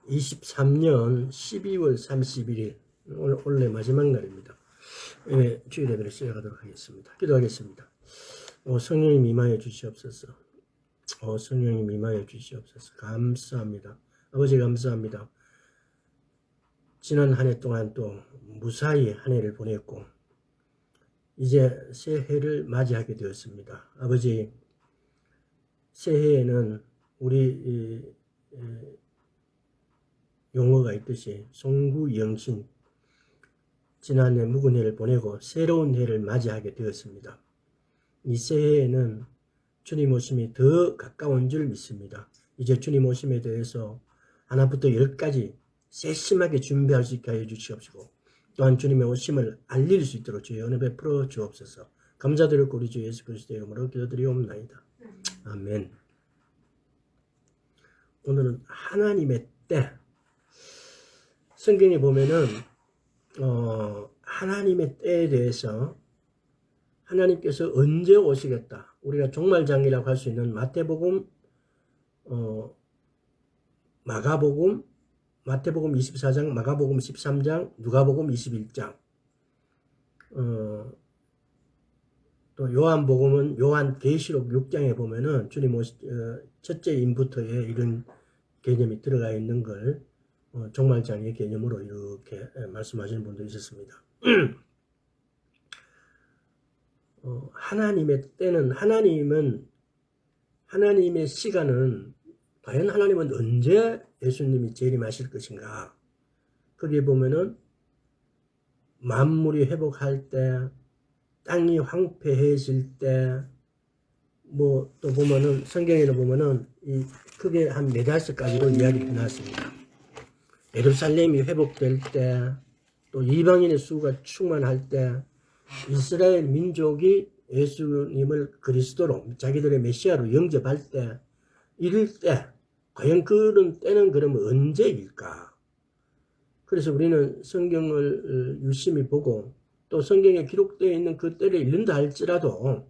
2023년 12월 31일 원래 마지막 날입니다. 예, 주일 예배를 시작하도록 하겠습니다. 기도하겠습니다. 성령님 임하여 주시옵소서. 성령님 임하여 주시옵소서. 감사합니다. 아버지 감사합니다. 지난 한 해 동안 또 무사히 한 해를 보냈고 이제 새해를 맞이하게 되었습니다. 아버지, 새해에는 우리 용어가 있듯이 송구영신, 지난해 묵은 해를 보내고 새로운 해를 맞이하게 되었습니다. 이 새해에는 주님 오심이 더 가까운 줄 믿습니다. 이제 주님 오심에 대해서 하나부터 10까지 세심하게 준비할 수 있게 하여 주시옵시고, 또한 주님의 오심을 알릴 수 있도록 주의 은혜 베풀어 주옵소서. 감사드리고 우리 주 예수 그리스도의 이름으로 기도드리옵나이다. 아멘. 오늘은 하나님의 때. 성경에 보면은 하나님의 때에 대해서 하나님께서 언제 오시겠다, 우리가 종말장이라고 할 수 있는 마태복음, 마태복음 24장, 마가복음 13장, 누가복음 21장, 또 요한복음은 요한계시록 6장에 보면은 주님 첫째 인부터에 이런 개념이 들어가 있는 걸 종말장의 개념으로 이렇게 말씀하시는 분도 있었습니다. 하나님의 때는, 하나님의 시간은, 과연 하나님은 언제 예수님이 재림하실 것인가? 거기에 보면은 만물이 회복할 때, 땅이 황폐해질 때, 또 보면은 성경에는 보면은 크게 한 4-5가지로 이야기를 해놨습니다. 예루살렘이 회복될 때, 또 이방인의 수가 충만할 때, 이스라엘 민족이 예수님을 그리스도로, 자기들의 메시아로 영접할 때, 이럴 때, 과연 그런 때는 그러면 언제일까? 그래서 우리는 성경을 유심히 보고, 또 성경에 기록되어 있는 그 때를 읽는다 할지라도,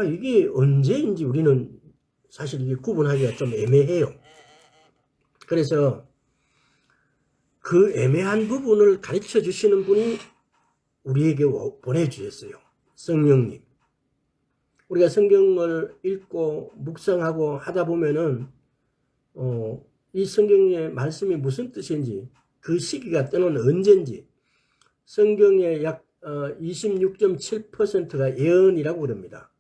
이게 언제인지 우리는 사실 이게 구분하기가 좀 애매해요. 그래서 그 애매한 부분을 가르쳐 주시는 분이 우리에게 보내주셨어요. 성령님. 우리가 성경을 읽고 묵상하고 하다 보면은 이 성경의 말씀이 무슨 뜻인지, 그 시기가 때는 언제인지, 성경의 약 26.7%가 예언이라고 그럽니다.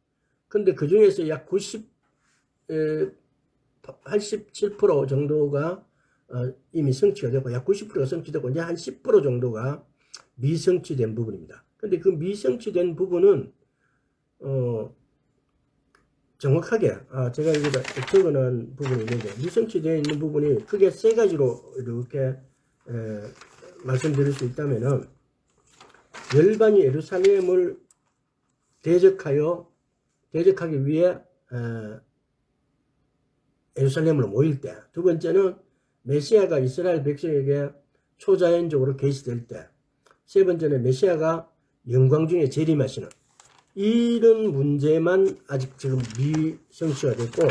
근데 그 중에서 약 87% 정도가 이미 성취가 되고, 약 90%가 성취되고, 이제 한 10% 정도가 미성취된 부분입니다. 근데 그 미성취된 부분은 정확하게 제가 여기다 적어놓은 부분이 있는데, 미성취되어 있는 부분이 크게 3가지로 이렇게 말씀드릴 수 있다면은, 열방이 예루살렘을 대적하기 위해 예루살렘으로 모일 때, 2번째는 메시아가 이스라엘 백성에게 초자연적으로 계시될 때, 3번째는 메시아가 영광 중에 재림하시는, 이런 문제만 아직 지금 미성취가 됐고,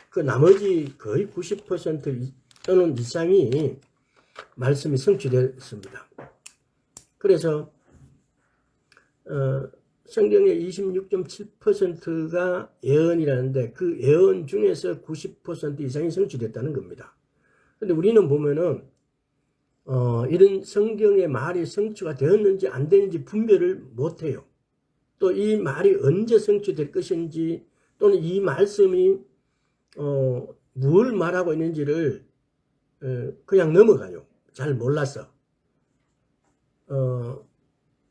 그 나머지 거의 90% 또는 이상이 말씀이 성취됐습니다. 그래서 성경의 26.7%가 예언이라는데, 그 예언 중에서 90% 이상이 성취됐다는 겁니다. 근데 우리는 보면은 이런 성경의 말이 성취가 되었는지 안 되는지 분별을 못해요. 또 이 말이 언제 성취될 것인지, 또는 이 말씀이 뭘 말하고 있는지를 그냥 넘어가요. 잘 몰라서.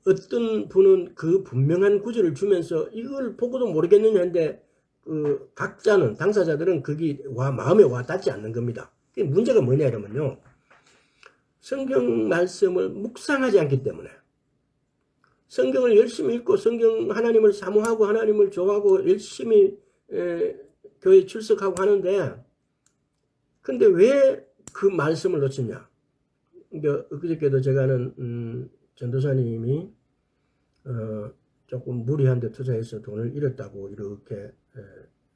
어떤 분은 그 분명한 구절을 주면서 이걸 보고도 모르겠느냐는데, 그 각자는, 당사자들은 그게 마음에 와 닿지 않는 겁니다. 문제가 뭐냐 이러면요, 성경 말씀을 묵상하지 않기 때문에. 성경을 열심히 읽고 하나님을 사모하고 하나님을 좋아하고 열심히 교회에 출석하고 하는데, 근데 왜 그 말씀을 놓치냐? 그러니까 그저께도 제가 아는 전도사님이 조금 무리한 데 투자해서 돈을 잃었다고 이렇게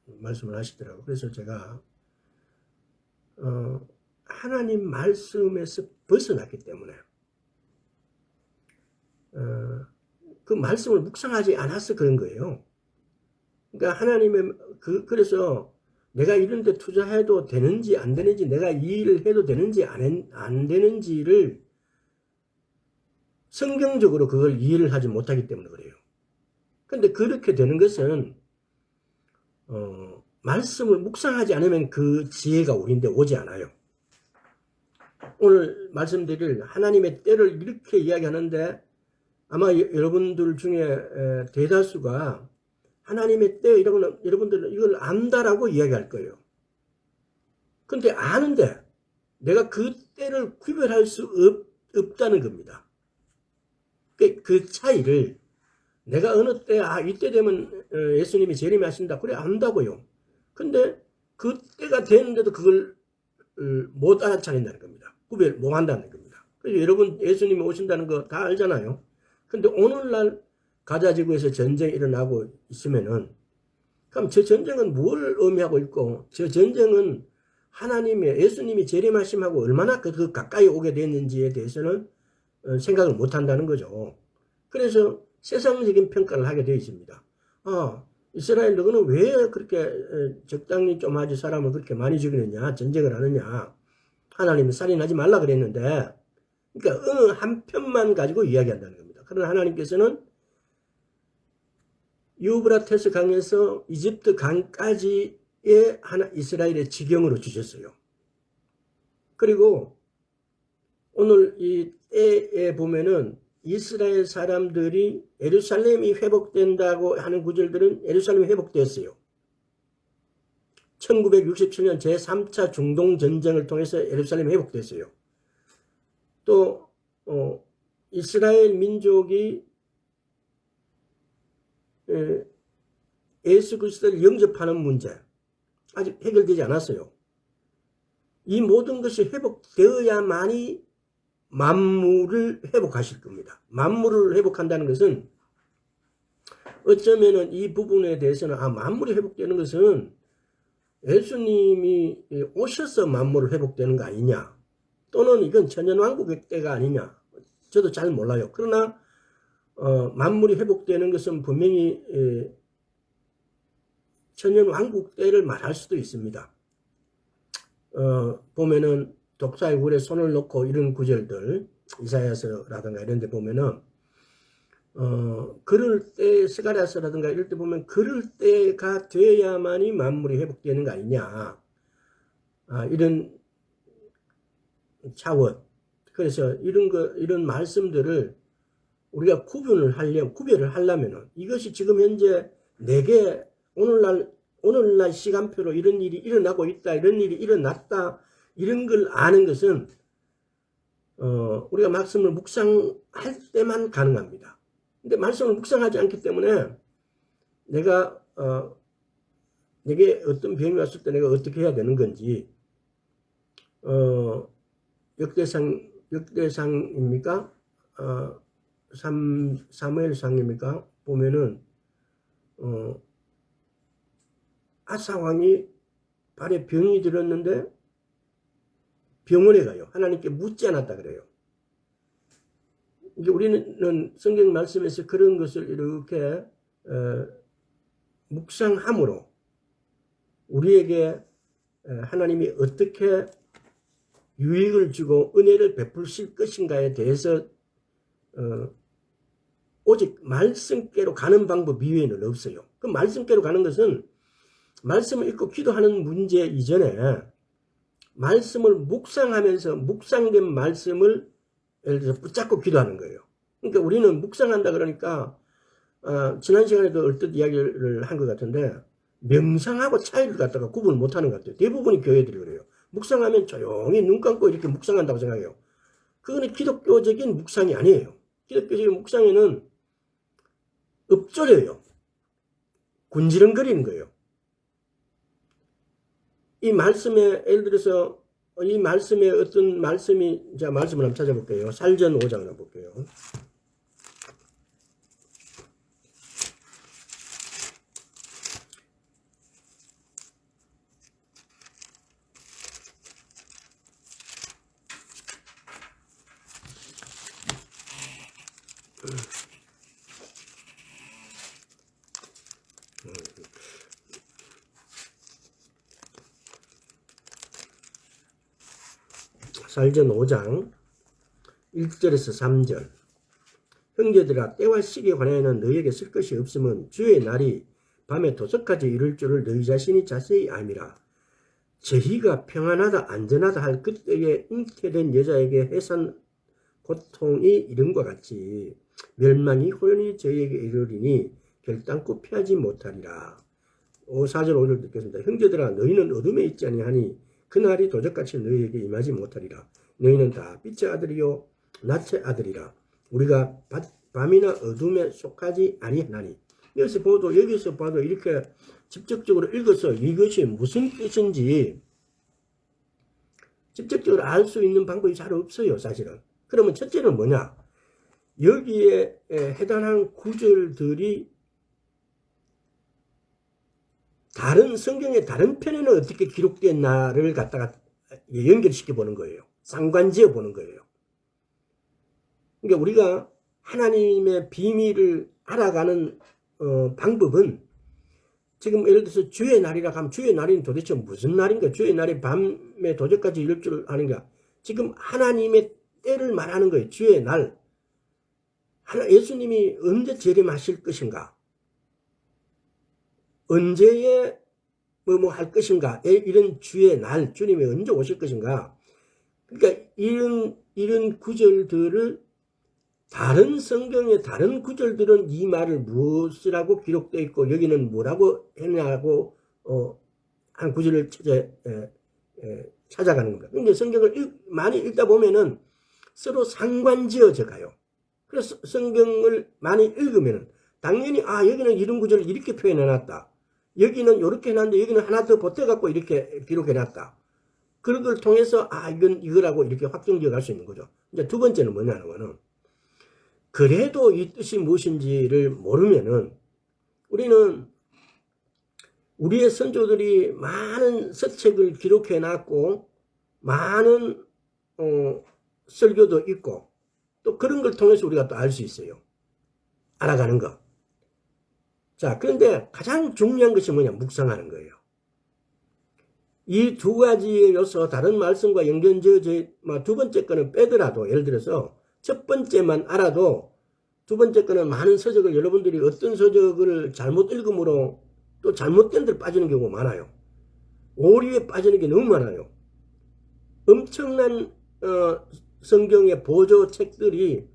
말씀을 하시더라고요. 그래서 제가 하나님 말씀에서 벗어났기 때문에 그 말씀을 묵상하지 않아서 그런 거예요. 그러니까 하나님의 그래서 내가 이런 데 투자해도 되는지 안 되는지, 내가 이 일을 해도 되는지 안 되는지를 성경적으로 그걸 이해를 하지 못하기 때문에 그래요. 근데 그렇게 되는 것은 말씀을 묵상하지 않으면 그 지혜가 우리인데 오지 않아요. 오늘 말씀드릴 하나님의 때를 이렇게 이야기하는데 아마 여러분들 중에 대다수가 하나님의 때 이러고는 여러분들은 이걸 안다라고 이야기할 거예요. 근데 아는데 내가 그 때를 구별할 수 없다는 겁니다. 그 차이를 내가 어느 때 이때 되면 예수님이 재림하신다 그래 안다고요. 근데 그 때가 되는데도 그걸 못 알아차린다는 겁니다. 구별 못 한다는 겁니다. 그래서 여러분 예수님이 오신다는 거 다 알잖아요. 근데 오늘날 가자지구에서 전쟁이 일어나고 있으면은 그럼 저 전쟁은 뭘 의미하고 있고 저 전쟁은 하나님의 예수님이 재림하심하고 얼마나 그 가까이 오게 됐는지에 대해서는 생각을 못 한다는 거죠. 그래서 세상적인 평가를 하게 되어 있습니다. 이스라엘 너는 왜 그렇게 적당히 좀 하지 사람을 그렇게 많이 죽이느냐 전쟁을 하느냐 하나님은 살인하지 말라 그랬는데 그러니까 어느 한 편만 가지고 이야기한다는 겁니다. 그러나 하나님께서는 유브라테스 강에서 이집트 강까지의 이스라엘의 지경으로 주셨어요. 그리고 오늘 이 때에 보면은 이스라엘 사람들이 예루살렘이 회복된다고 하는 구절들은 예루살렘이 회복되었어요. 1967년 제3차 중동전쟁을 통해서 예루살렘이 회복됐어요. 또 이스라엘 민족이 예수 그리스도를 영접하는 문제 아직 해결되지 않았어요. 이 모든 것이 회복되어야만이 만물을 회복하실 겁니다. 만물을 회복한다는 것은 어쩌면은 이 부분에 대해서는 만물이 회복되는 것은 예수님이 오셔서 만물을 회복되는 거 아니냐 또는 이건 천년왕국의 때가 아니냐 저도 잘 몰라요. 그러나 만물이 회복되는 것은 분명히 천년왕국 때를 말할 수도 있습니다. 보면은 독사의 굴에 손을 놓고 이런 구절들 이사야서라든가 이런 데 보면은 그럴 때 스가랴서라든가 이럴 때 보면 그럴 때가 돼야만이 만물이 회복되는 거 아니냐 이런 차원. 그래서 이런 말씀들을 우리가 구별을 하려면은 이것이 지금 현재 내게 오늘날 시간표로 이런 일이 일어나고 있다, 이런 일이 일어났다, 이런 걸 아는 것은 우리가 말씀을 묵상할 때만 가능합니다. 근데 말씀을 묵상하지 않기 때문에 내가 내게 어떤 병이 왔을 때 내가 어떻게 해야 되는 건지 역대상입니까? 사무엘상입니까? 보면은 아사왕이 발에 병이 들었는데 병원에 가요. 하나님께 묻지 않았다 그래요. 이게 우리는 성경 말씀에서 그런 것을 이렇게 묵상함으로 우리에게 하나님이 어떻게 유익을 주고 은혜를 베푸실 것인가에 대해서 오직 말씀께로 가는 방법 이외에는 없어요. 그 말씀께로 가는 것은 말씀을 읽고 기도하는 문제 이전에 말씀을 묵상하면서 묵상된 말씀을 예를 들어서 붙잡고 기도하는 거예요. 그러니까 우리는 묵상한다 그러니까 지난 시간에도 얼뜻 이야기를 한 것 같은데 명상하고 차이를 갖다가 구분을 못하는 것 같아요. 대부분이 교회들이 그래요. 묵상하면 조용히 눈 감고 이렇게 묵상한다고 생각해요. 그거는 기독교적인 묵상이 아니에요. 기독교적인 묵상에는 읊조려요. 군지렁거리는 거예요. 이 말씀에 예를 들어서 이 말씀에 어떤 말씀이 제가 말씀을 한번 찾아볼게요. 살전 5장을 한번 볼게요. 사도행전 5장 1절에서 3절. 형제들아 때와 시기에 관하여는 너희에게 쓸 것이 없으면 주의 날이 밤에 도적까지 이룰 줄을 너희 자신이 자세히 알미라. 저희가 평안하다 안전하다 할 그때에 잉태된 여자에게 해산 고통이 이름과 같이 멸망이 호연히 저희에게 이르리니 결단코 피하지 못하리라. 4절 5절 듣겠습니다. 형제들아 너희는 어둠에 있지 아니하니 그날이 도적같이 너희에게 임하지 못하리라. 너희는 다 빛의 아들이요 낮의 아들이라. 우리가 밤이나 어둠에 속하지 아니하나니. 여기서 봐도 이렇게 직접적으로 읽어서 이것이 무슨 뜻인지 직접적으로 알 수 있는 방법이 잘 없어요, 사실은. 그러면 첫째는 뭐냐? 여기에 해당하는 구절들이 다른 성경의 다른 편에는 어떻게 기록됐나를 갖다가 연결시켜 보는 거예요. 상관지어 보는 거예요. 그러니까 우리가 하나님의 비밀을 알아가는 방법은 지금 예를 들어서 주의 날이라 하면 주의 날은 도대체 무슨 날인가? 주의 날이 밤에 도적까지 이룰 줄 아는가? 지금 하나님의 때를 말하는 거예요. 주의 날. 예수님이 언제 재림하실 것인가? 언제에 뭐 할 것인가? 이런 주의 날, 주님이 언제 오실 것인가? 그러니까 이런 구절들을 다른 성경의 다른 구절들은 이 말을 무엇이라고 기록되어 있고 여기는 뭐라고 했냐고 한 구절을 찾아가는 겁니다. 근데 성경을 많이 읽다 보면은 서로 상관지어져 가요. 그래서 성경을 많이 읽으면은 당연히 여기는 이런 구절을 이렇게 표현해 놨다. 여기는 이렇게 해놨는데 여기는 하나 더 보태갖고 이렇게 기록해 놨다. 그런 걸 통해서 이건 이거라고 이렇게 확정지어 갈 수 있는 거죠. 이제 두 번째는 뭐냐면은 그래도 이 뜻이 무엇인지를 모르면은 우리는 우리의 선조들이 많은 서책을 기록해 놨고 많은 설교도 있고 또 그런 걸 통해서 우리가 또 알 수 있어요. 알아가는 거. 자, 그런데 가장 중요한 것이 뭐냐? 묵상하는 거예요. 이 두 가지의 요소, 다른 말씀과 연결지어져, 두 번째 거는 빼더라도, 예를 들어서, 첫 번째만 알아도, 두 번째 거는 많은 서적을 여러분들이 어떤 서적을 잘못 읽음으로 또 잘못된 데를 빠지는 경우가 많아요. 오류에 빠지는 게 너무 많아요. 엄청난, 성경의 보조책들이,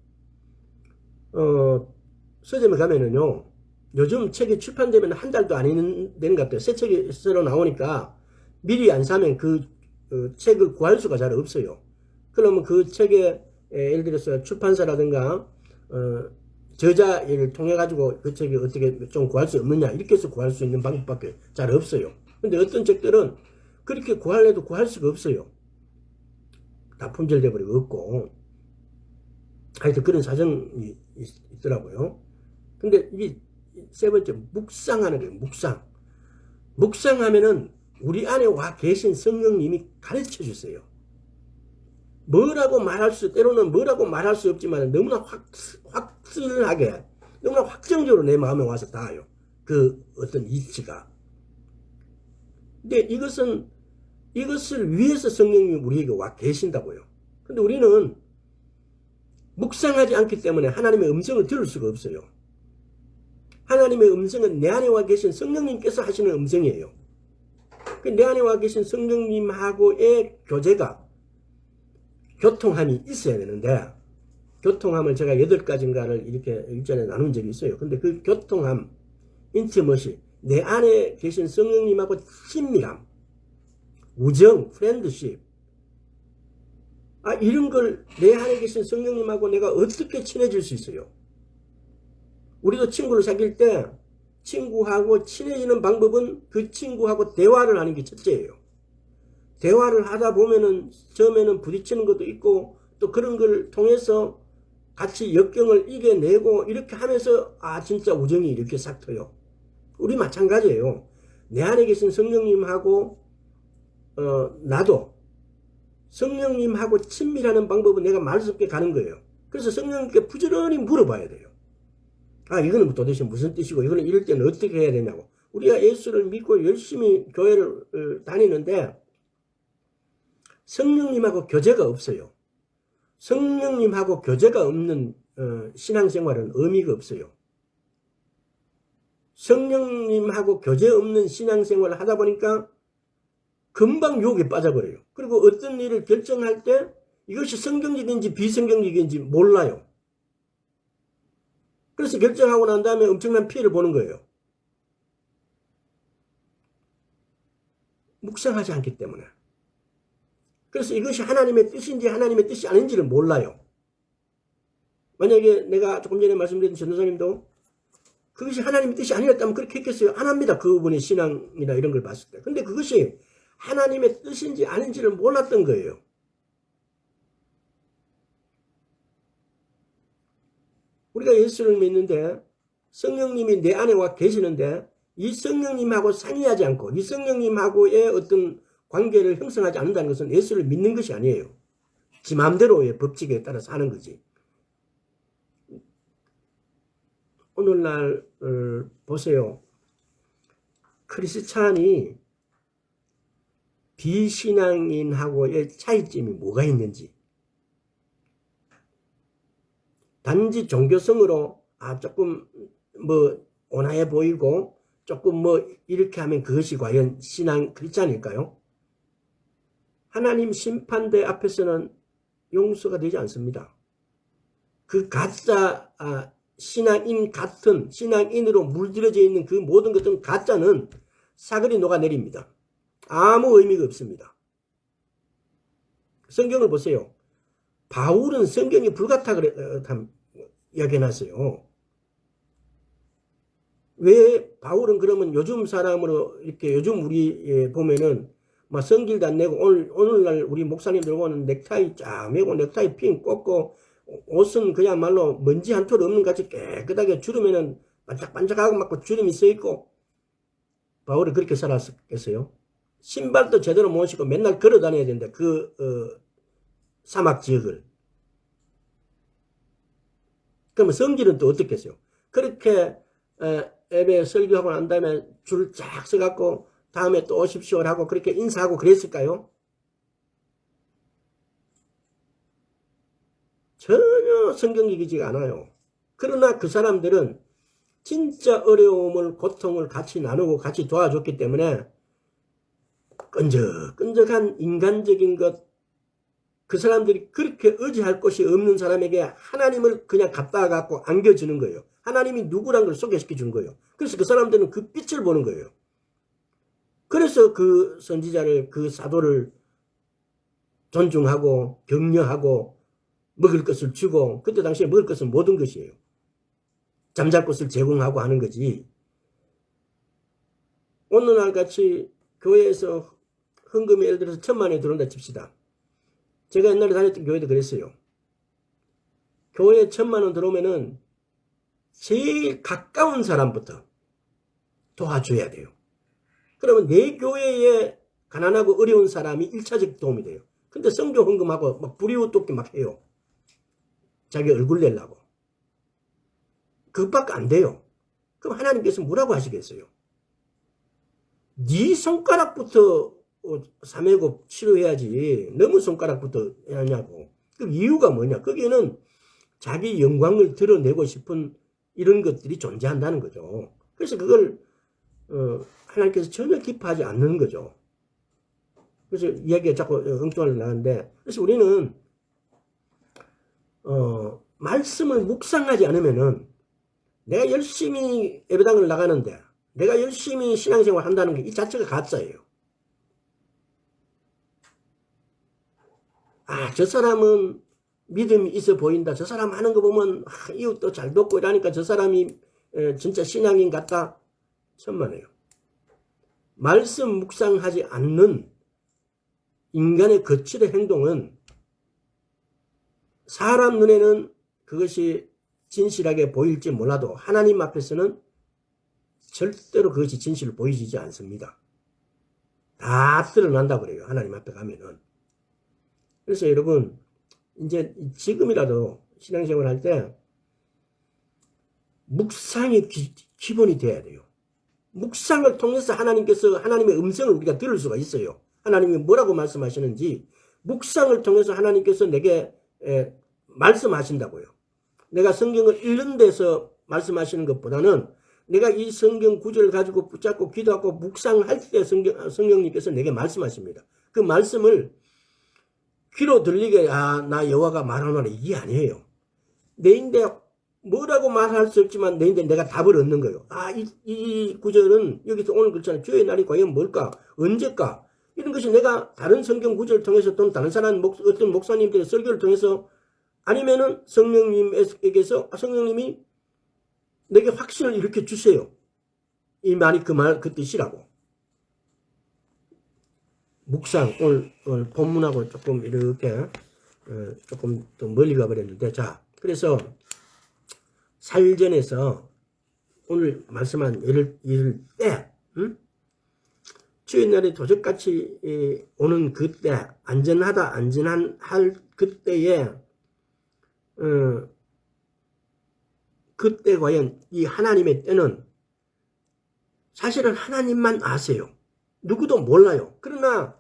서점에 가면은요, 요즘 책이 출판되면 한 달도 안 되는 것 같아요. 새 책이 새로 나오니까 미리 안 사면 그 책을 구할 수가 잘 없어요. 그러면 그 책에 예를 들어서 출판사라든가 저자를 통해 가지고 그 책이 어떻게 좀 구할 수 없느냐 이렇게 해서 구할 수 있는 방법밖에 잘 없어요. 근데 어떤 책들은 그렇게 구하려도 구할 수가 없어요. 다 품절돼 버리고 없고 하여튼 그런 사정이 있더라고요. 근데 이게 세 번째, 묵상하는 거예요. 묵상하면은 우리 안에 와 계신 성령님이 가르쳐 주세요. 때로는 뭐라고 말할 수 없지만 너무나 확실하게, 너무나 확정적으로 내 마음에 와서 닿아요. 그 어떤 이치가. 근데 이것을 위해서 성령님이 우리에게 와 계신다고요. 근데 우리는 묵상하지 않기 때문에 하나님의 음성을 들을 수가 없어요. 하나님의 음성은 내 안에 와 계신 성령님께서 하시는 음성이에요. 내 안에 와 계신 성령님하고의 교통함이 있어야 되는데, 교통함을 제가 8가지인가를 이렇게 일전에 나눈 적이 있어요. 근데 그 교통함, 인티머시, 내 안에 계신 성령님하고 친밀함, 우정, 프렌드십, 이런 걸 내 안에 계신 성령님하고 내가 어떻게 친해질 수 있어요? 우리도 친구를 사귈 때 친구하고 친해지는 방법은 그 친구하고 대화를 하는 게 첫째예요. 대화를 하다 보면은 처음에는 부딪히는 것도 있고 또 그런 걸 통해서 같이 역경을 이겨내고 이렇게 하면서 진짜 우정이 이렇게 싹 트요. 우리 마찬가지예요. 내 안에 계신 성령님하고 나도 성령님하고 친밀하는 방법은 내가 말씀께 가는 거예요. 그래서 성령님께 부지런히 물어봐야 돼요. 이거는 도대체 무슨 뜻이고 이거는 이럴 때는 어떻게 해야 되냐고. 우리가 예수를 믿고 열심히 교회를 다니는데 성령님하고 교제가 없어요. 성령님하고 교제가 없는 신앙생활은 의미가 없어요. 성령님하고 교제 없는 신앙생활을 하다 보니까 금방 유혹에 빠져버려요. 그리고 어떤 일을 결정할 때 이것이 성경적인지 비성경적인지 몰라요. 그래서 결정하고 난 다음에 엄청난 피해를 보는 거예요. 묵상하지 않기 때문에. 그래서 이것이 하나님의 뜻인지 하나님의 뜻이 아닌지를 몰라요. 만약에 내가 조금 전에 말씀드린 전도사님도 그것이 하나님의 뜻이 아니었다면 그렇게 했겠어요? 안 합니다. 그분의 신앙이나 이런 걸 봤을 때. 근데 그것이 하나님의 뜻인지 아닌지를 몰랐던 거예요. 우리가 예수를 믿는데 성령님이 내 안에 와 계시는데 이 성령님하고 상의하지 않고 이 성령님하고의 어떤 관계를 형성하지 않는다는 것은 예수를 믿는 것이 아니에요. 지 마음대로의 법칙에 따라서 하는 거지. 오늘날 보세요. 크리스찬이 비신앙인하고의 차이점이 뭐가 있는지. 단지 종교성으로 조금 뭐 온화해 보이고 조금 뭐 이렇게 하면 그것이 과연 신앙 크리스찬일까요? 하나님 심판대 앞에서는 용서가 되지 않습니다. 그 가짜 신앙인 같은 신앙인으로 물들여져 있는 그 모든 것들은 가짜는 사거리 녹아내립니다. 아무 의미가 없습니다. 성경을 보세요. 바울은 성경이 불같다 그래 이야기해놨어요. 왜 바울은 그러면 요즘 사람으로 이렇게 요즘 우리 보면은 막 성질도 안 내고 오늘날 우리 목사님들 보면 넥타이 쫙 매고 넥타이 핀 꽂고 옷은 그야말로 먼지 한 톨 없는 같이 깨끗하게 주름에는 반짝반짝하고 막 주름이 써 있고 바울이 그렇게 살았겠어요? 신발도 제대로 못 신고 맨날 걸어 다녀야 된다. 사막 지역을. 그러면 성질은 또 어떻겠어요? 그렇게 예배 설교하고 난 다음에 줄 쫙 서갖고 다음에 또 오십시오 하고 그렇게 인사하고 그랬을까요? 전혀 성경적이지가 않아요. 그러나 그 사람들은 진짜 어려움을 고통을 같이 나누고 같이 도와줬기 때문에 끈적끈적한 인간적인 것, 그 사람들이 그렇게 의지할 곳이 없는 사람에게 하나님을 그냥 갖다 갖고 안겨주는 거예요. 하나님이 누구란 걸 소개시켜 주는 거예요. 그래서 그 사람들은 그 빛을 보는 거예요. 그래서 그 선지자를, 그 사도를 존중하고 격려하고 먹을 것을 주고, 그때 당시에 먹을 것은 모든 것이에요. 잠잘 곳을 제공하고 하는 거지. 오늘날 같이 교회에서 헌금이 예를 들어서 1,000만 원이 들어온다 칩시다. 제가 옛날에 다녔던 교회도 그랬어요. 교회에 1,000만 원 들어오면은 제일 가까운 사람부터 도와줘야 돼요. 그러면 내 교회에 가난하고 어려운 사람이 1차적 도움이 돼요. 근데 성교 헌금하고 막 불이웃돕기 막 해요. 자기 얼굴 내려고. 그것밖에 안 돼요. 그럼 하나님께서 뭐라고 하시겠어요? 네 손가락부터 삼회곱 치료해야지 너무 손가락부터 하냐고. 그 이유가 뭐냐? 거기에는 자기 영광을 드러내고 싶은 이런 것들이 존재한다는 거죠. 그래서 그걸 하나님께서 전혀 기뻐하지 않는 거죠. 그래서 이야기가 자꾸 엉뚱하게 나가는데, 그래서 우리는 말씀을 묵상하지 않으면은 내가 열심히 예배당을 나가는데 내가 열심히 신앙생활 한다는 게 이 자체가 가짜예요. 저 사람은 믿음이 있어 보인다. 저 사람 하는 거 보면 이웃도 잘 돕고 이러니까 저 사람이 진짜 신앙인 같다. 천만에요. 말씀 묵상하지 않는 인간의 거칠의 행동은 사람 눈에는 그것이 진실하게 보일지 몰라도 하나님 앞에서는 절대로 그것이 진실을 보이지 않습니다. 다 드러난다고 그래요. 하나님 앞에 가면은. 그래서 여러분, 이제 지금이라도 신앙생활 할 때 묵상이 기본이 돼야 돼요. 묵상을 통해서 하나님께서 하나님의 음성을 우리가 들을 수가 있어요. 하나님이 뭐라고 말씀하시는지 묵상을 통해서 하나님께서 내게 말씀하신다고요. 내가 성경을 읽는 데서 말씀하시는 것보다는 내가 이 성경 구절을 가지고 붙잡고 기도하고 묵상할 때 성령님께서 내게 말씀하십니다. 그 말씀을 귀로 들리게 나 여호와가 말하노라 이게 아니에요. 내인데 뭐라고 말할 수 없지만 내인데 내가 답을 얻는 거예요. 이 구절은 여기서 오늘 그렇잖아요. 주의 날이 과연 뭘까? 언제까? 이런 것이 내가 다른 성경 구절을 통해서 또는 다른 사람 어떤 목사님들의 설교를 통해서 아니면은 성령님에게서 성령님이 내게 확신을 일으켜 주세요. 이 말이 그 뜻이라고. 묵상 오늘 본문하고 조금 이렇게 조금 또 멀리 가버렸는데 자 그래서 살전에서 오늘 말씀한 이를 때 주의 날이 도적같이 오는 그때 안전한 할 그때에 그때 과연 이 하나님의 때는 사실은 하나님만 아세요. 누구도 몰라요. 그러나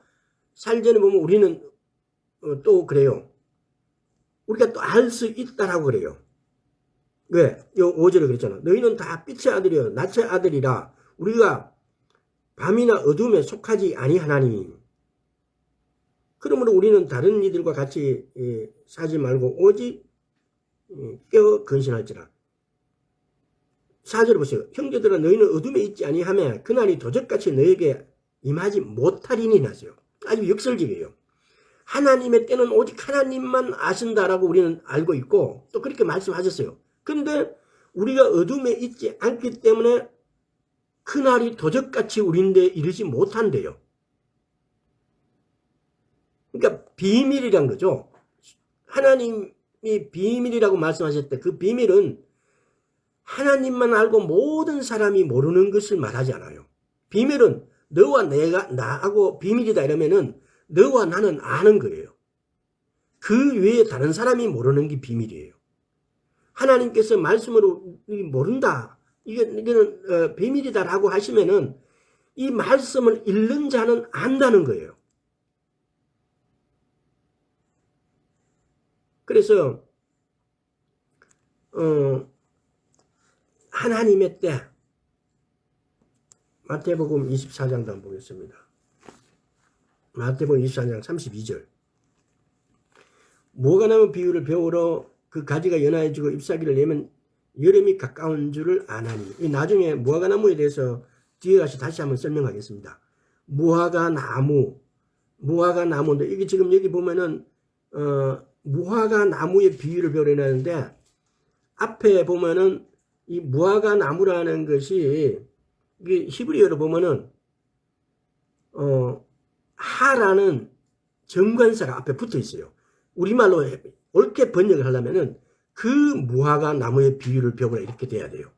살전에 보면 우리는 또 그래요. 우리가 또 알 수 있다라고 그래요. 왜? 요 5절에 그랬잖아. 너희는 다 빛의 아들이여 낮의 아들이라 우리가 밤이나 어둠에 속하지 아니하나니. 그러므로 우리는 다른 이들과 같이 사지 말고 오직 깨어 근신할지라. 4절 보세요. 형제들아 너희는 어둠에 있지 아니하며 그날이 도적같이 너에게 임하지 못하리니 하세요. 아주 역설적이에요. 하나님의 때는 오직 하나님만 아신다라고 우리는 알고 있고 또 그렇게 말씀하셨어요. 근데 우리가 어둠에 있지 않기 때문에 그날이 도적같이 우리인데 이르지 못한대요. 그러니까 비밀이란 거죠. 하나님이 비밀이라고 말씀하셨을 때 그 비밀은 하나님만 알고 모든 사람이 모르는 것을 말하지 않아요. 비밀은 너와 나하고 비밀이다 이러면은 너와 나는 아는 거예요. 그 외에 다른 사람이 모르는 게 비밀이에요. 하나님께서 말씀으로 모른다. 이거는 비밀이다라고 하시면은 이 말씀을 읽는 자는 안다는 거예요. 그래서 하나님의 때 마태복음 24장도 한번 보겠습니다. 마태복음 24장 32절 무화과 나무 비유를 배우러 그 가지가 연하여지고 잎사귀를 내면 여름이 가까운 줄을 아나니. 이 나중에 무화과 나무에 대해서 뒤에 가서 다시 한번 설명하겠습니다. 무화과 나무인데 이게 지금 여기 보면은 무화과 나무의 비유를 배우려는데 앞에 보면은 이 무화과 나무라는 것이 이게 히브리어로 보면은 하라는 정관사가 앞에 붙어 있어요. 우리말로 옳게 번역을 하려면은 그 무화과 나무의 비유를 배우라 이렇게 돼야 돼요.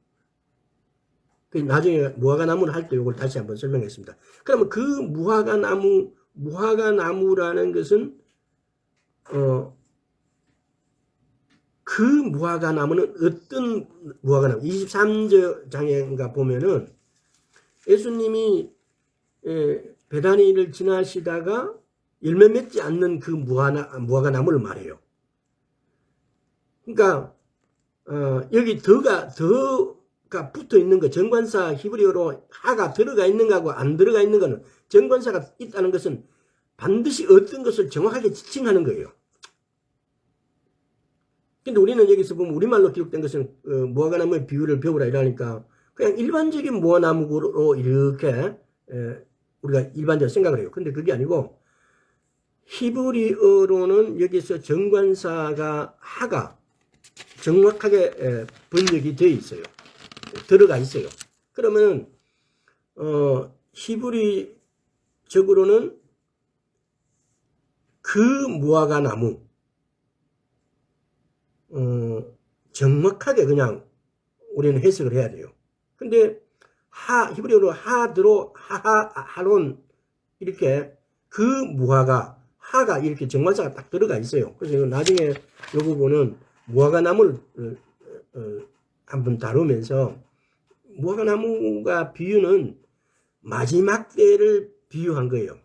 나중에 무화과 나무를 할 때 이걸 다시 한번 설명했습니다. 그러면 그 무화과 나무라는 것은 그 무화과 나무는 어떤 무화과 나무? 23장인가 보면은 예수님이 베다니를 지나시다가 열매 맺지 않는 그 무화과 나무를 말해요. 그러니까 여기 더가 붙어 있는 거 정관사 히브리어로 하가 들어가 있는 거하고 안 들어가 있는 거는 정관사가 있다는 것은 반드시 어떤 것을 정확하게 지칭하는 거예요. 근데 우리는 여기서 보면 우리말로 기록된 것은 무화과 나무의 비유를 배우라 이러니까 그냥 일반적인 무화나무로 이렇게 우리가 일반적으로 생각을 해요. 근데 그게 아니고 히브리어로는 여기서 정관사가 하가 정확하게 번역이 되어 있어요. 들어가 있어요. 그러면 히브리적으로는 그 무화과 나무 정확하게 그냥 우리는 해석을 해야 돼요. 근데 히브리어로 하론 이렇게 그 무화과 하가 이렇게 정관사가 딱 들어가 있어요. 그래서 나중에 이 부분은 무화과 나무를 한번 다루면서 무화과 나무가 비유는 마지막 때를 비유한 거예요.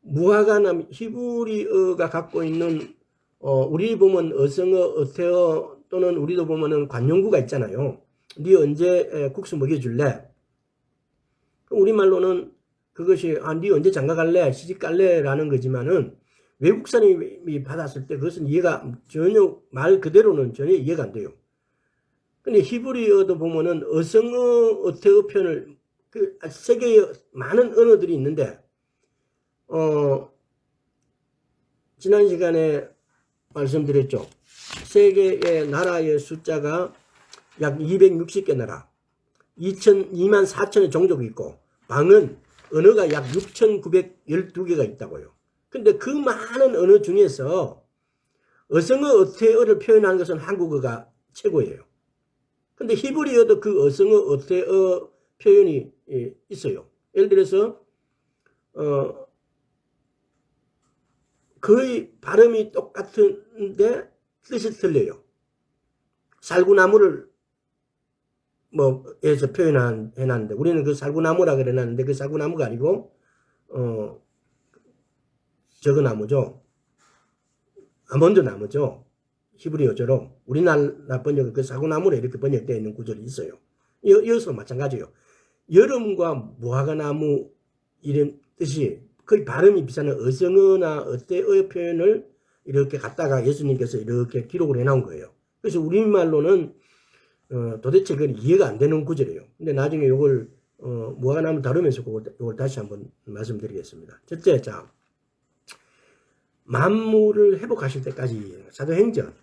무화과나무 히브리어가 갖고 있는 우리 보면 어성어, 어태어 또는 우리도 보면은 관용구가 있잖아요. 네 언제 국수 먹여줄래? 우리말로는 그것이 네 언제 장가갈래? 시집갈래? 라는 거지만은 외국 사람이 받았을 때 그것은 이해가 전혀 말 그대로는 전혀 이해가 안 돼요. 근데 히브리어도 보면은 어성어, 어태어 표현을 그 세계에 많은 언어들이 있는데 지난 시간에 말씀드렸죠. 세계의 나라의 숫자가 약 260개 나라, 2만 4천의 종족이 있고 방은 언어가 약 6,912개가 있다고요. 근데 그 많은 언어 중에서 어성어, 어태어를 표현하는 것은 한국어가 최고예요. 근데 히브리어도 그 어성어, 어태어 표현이 있어요. 예를 들어서 거의 발음이 똑같은데 뜻이 틀려요. 살구나무를 해서 표현해놨는데 우리는 그 살구나무라 그래놨는데 그 살구나무가 아니고 저거 나무죠. 아몬드 나무죠. 히브리어처럼 우리나라 번역은 그 살구나무로 이렇게 번역되어 있는 구절이 있어요. 이어서 마찬가지예요. 여름과 무화과나무 이런 뜻이 거의 발음이 비슷한 어성어나 어때의 표현을 이렇게 갖다가 예수님께서 이렇게 기록을 해놓은 거예요. 그래서 우리말로는 도대체 그건 이해가 안 되는 구절이에요. 근데 나중에 이걸 무화과나무 다루면서 이걸 다시 한번 말씀드리겠습니다. 첫째, 자 만물을 회복하실 때까지 사도행전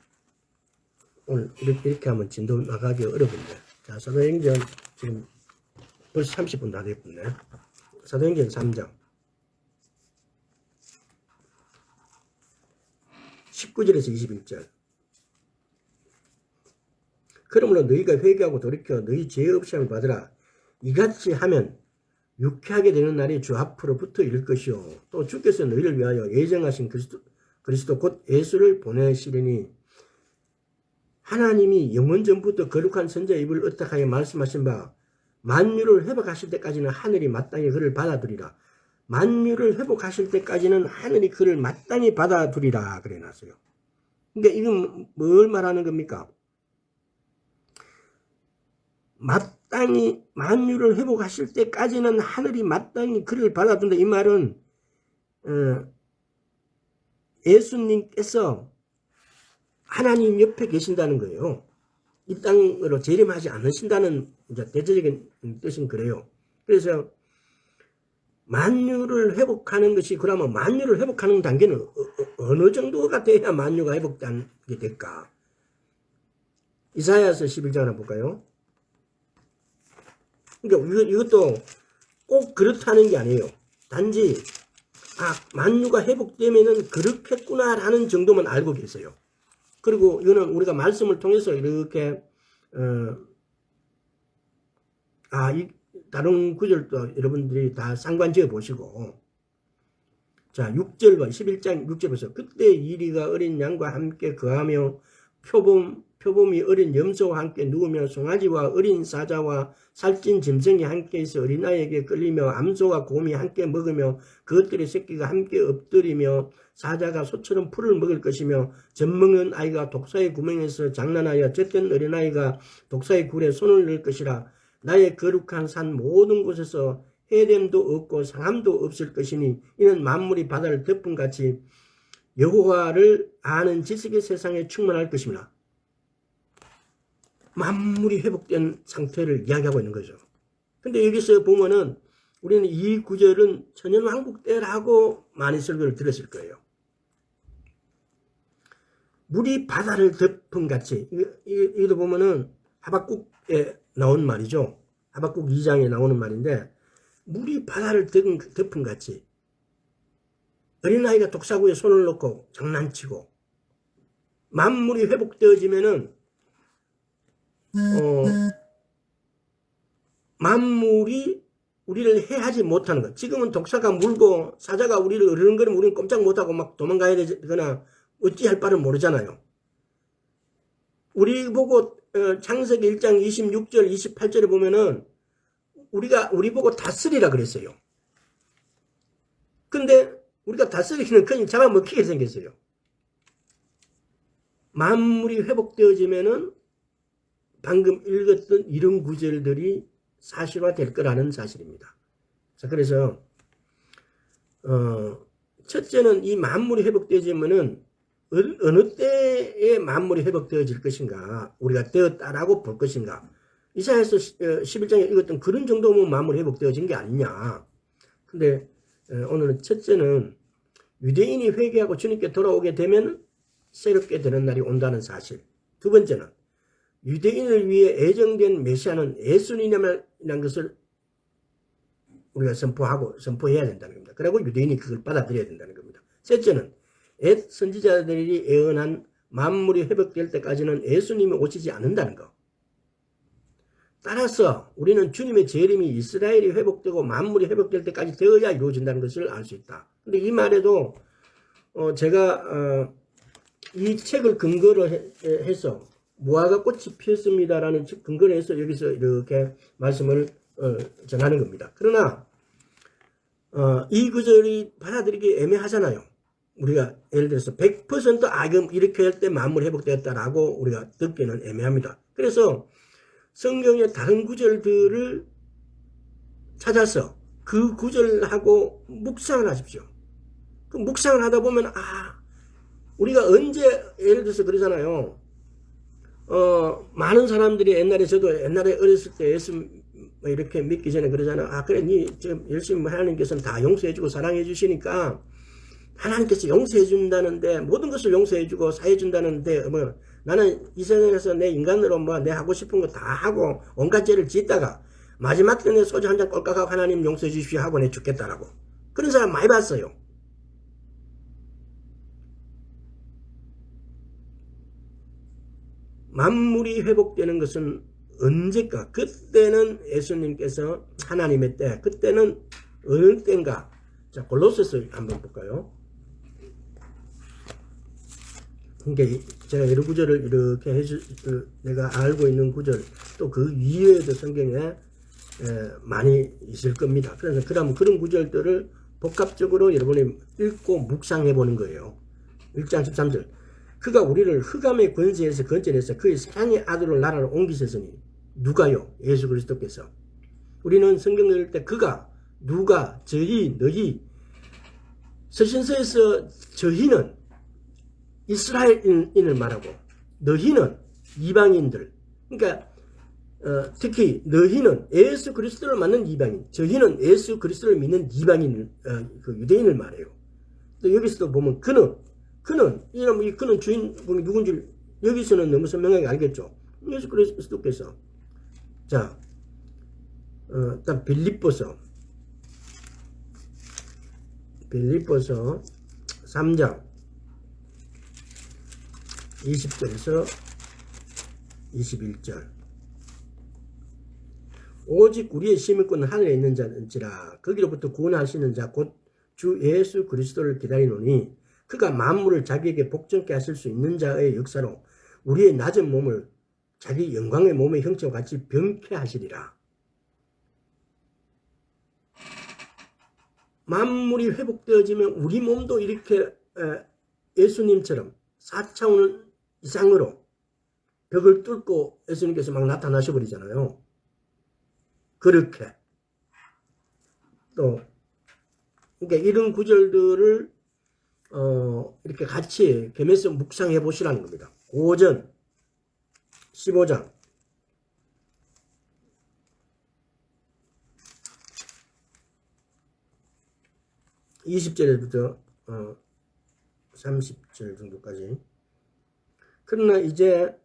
오늘 이렇게 하면 진도 나가기 어려운데 자 사도행전 지금 벌써 30분 다 됐네. 사도행전 3장 19절에서 21절 그러므로 너희가 회개하고 돌이켜 너희 죄의 없음을 받으라. 이같이 하면 유쾌하게 되는 날이 주 앞으로 붙어 이를 것이요 또 주께서 너희를 위하여 예정하신 그리스도 곧 예수를 보내시리니 하나님이 영원 전부터 거룩한 선자의 입을 의탁하여 말씀하신 바 만유를 회복하실 때까지는 하늘이 마땅히 그를 받아두리라. 만유를 회복하실 때까지는 하늘이 그를 마땅히 받아두리라 그래 놨어요. 그러니까 이건 뭘 말하는 겁니까? 마땅히 만유를 회복하실 때까지는 하늘이 마땅히 그를 받아둔다. 이 말은 예수님께서 하나님 옆에 계신다는 거예요. 이 땅으로 재림하지 않으신다는 이제 대체적인 뜻은 그래요. 그래서 만유를 회복하는 것이 그러면 만유를 회복하는 단계는 어느 정도가 돼야 만유가 회복되게 될까? 이사야서 11장 하나 볼까요? 그러니까 이것도 꼭 그렇다는 게 아니에요. 단지 만유가 회복되면은 그렇겠구나라는 정도만 알고 계세요. 그리고 이거는 우리가 말씀을 통해서 이렇게 이 다른 구절도 여러분들이 다 상관지어 보시고 자 6절과 11장 6절 보세요. 그때 이리가 어린 양과 함께 거하며 표범이 어린 염소와 함께 누우며 송아지와 어린 사자와 살찐 짐승이 함께 있어 어린아이에게 끌리며 암소와 곰이 함께 먹으며 그것들의 새끼가 함께 엎드리며 사자가 소처럼 풀을 먹을 것이며 젖먹는 아이가 독사의 구멍에서 장난하여 젖된 어린아이가 독사의 굴에 손을 넣을 것이라. 나의 거룩한 산 모든 곳에서 해됨도 없고 상함도 없을 것이니 이는 만물이 바다를 덮음같이 여호와를 아는 지식의 세상에 충만할 것입니다. 만물이 회복된 상태를 이야기하고 있는 거죠. 근데 여기서 보면은 우리는 이 구절은 천연왕국 때라고 많이 설교를 들었을 거예요. 물이 바다를 덮음같이 이것도 보면은 하박국에 나온 말이죠. 하박국 2장에 나오는 말인데 물이 바다를 덮음같이 어린아이가 독사구에 손을 놓고 장난치고 만물이 회복되어지면은 만물이 우리를 해하지 못하는 것. 지금은 독사가 물고 사자가 우리를 어르렁거리면 우리는 꼼짝 못하고 막 도망가야 되거나 어찌할 바를 모르잖아요. 우리 보고 창세기 1장 26절 28절에 보면은 우리 보고 다스리라 그랬어요. 근데 우리가 다스리기는 그냥 잡아먹히게 생겼어요. 만물이 회복되어지면은 방금 읽었던 이런 구절들이 사실화될 거라는 사실입니다. 자, 그래서 첫째는 이 만물이 회복되어지면은 어느 때에 만물이 회복되어질 것인가, 우리가 되었다라고 볼 것인가. 이사야서 11장에 읽었던 그런 정도면 만물이 회복되어진 게 아니냐. 근데 오늘은 첫째는 유대인이 회개하고 주님께 돌아오게 되면 새롭게 되는 날이 온다는 사실. 두 번째는 유대인을 위해 애정된 메시아는 예수님이라는 것을 우리가 선포해야 된다는 겁니다. 그리고 유대인이 그걸 받아들여야 된다는 겁니다. 셋째는 옛 선지자들이 예언한 만물이 회복될 때까지는 예수님이 오시지 않는다는 것. 따라서 우리는 주님의 재림이 이스라엘이 회복되고 만물이 회복될 때까지 되어야 이루어진다는 것을 알 수 있다. 근데 이 말에도 제가 이 책을 근거로 해서 무화과 꽃이 피었습니다라는 근거로 해서 여기서 이렇게 말씀을 전하는 겁니다. 그러나 이 구절이 받아들이기 애매하잖아요. 우리가 예를 들어서 100% 악음 이렇게 할 때 만물 회복되었다라고 우리가 듣기는 애매합니다. 그래서 성경의 다른 구절들을 찾아서 그 구절하고 묵상을 하십시오. 그 묵상을 하다 보면 우리가 언제 예를 들어서 그러잖아요. 많은 사람들이 옛날에 어렸을 때 예수 이렇게 믿기 전에 그러잖아. 그래, 니 지금 열심히 하나님께서는 다 용서해주고 사랑해주시니까 하나님께서 용서해준다는데, 모든 것을 용서해주고 사해준다는데, 나는 이 세상에서 내 인간으로 내 하고 싶은 거 다 하고 온갖 죄를 짓다가 마지막 때 내 소주 한 잔 꼴깍하고 하나님 용서해 주십시오 하고 내 죽겠다라고. 그런 사람 많이 봤어요. 만물이 회복되는 것은 언제까? 그때는 예수님께서 하나님의 때, 그때는 어느 때인가? 자, 골로새서 한번 볼까요? 그러니까 제가 여러 구절을 이렇게 내가 알고 있는 구절, 또 그 위에도 성경에 많이 있을 겁니다. 그래서 그런 구절들을 복합적으로 여러분이 읽고 묵상해 보는 거예요. 1장 13절. 그가 우리를 흑암의 권세에서 건져내서 그의 사랑의 아들로 나라로 옮기셨으니. 누가요? 예수 그리스도께서. 우리는 성경을 읽을 때 그가, 누가, 저희, 너희. 서신서에서 저희는 이스라엘인을 말하고 너희는 이방인들. 그러니까 특히 너희는 예수 그리스도를 믿는 이방인, 저희는 예수 그리스도를 믿는 이방인, 그 유대인을 말해요. 또 여기서도 보면 그는 이 그는 주인공이 누군지 여기서는 너무 선명하게 알겠죠. 예수 그리스도께서. 자, 일단 빌립보서 3장 20절에서 21절. 오직 우리의 시민권은 하늘에 있는 자인지라 거기로부터 구원하시는 자 곧 주 예수 그리스도를 기다리노니 그가 만물을 자기에게 복종케 하실 수 있는 자의 역사로 우리의 낮은 몸을 자기 영광의 몸의 형체와 같이 병케 하시리라. 만물이 회복되어지면 우리 몸도 이렇게 예수님처럼 4차원 이상으로 벽을 뚫고 예수님께서 막 나타나셔 버리잖아요. 그렇게 또 그러니까 이런 구절들을 이렇게 같이 겸해서 묵상해 보시라는 겁니다. 고전 15장 20절부터 30절 정도까지. 그러나 이제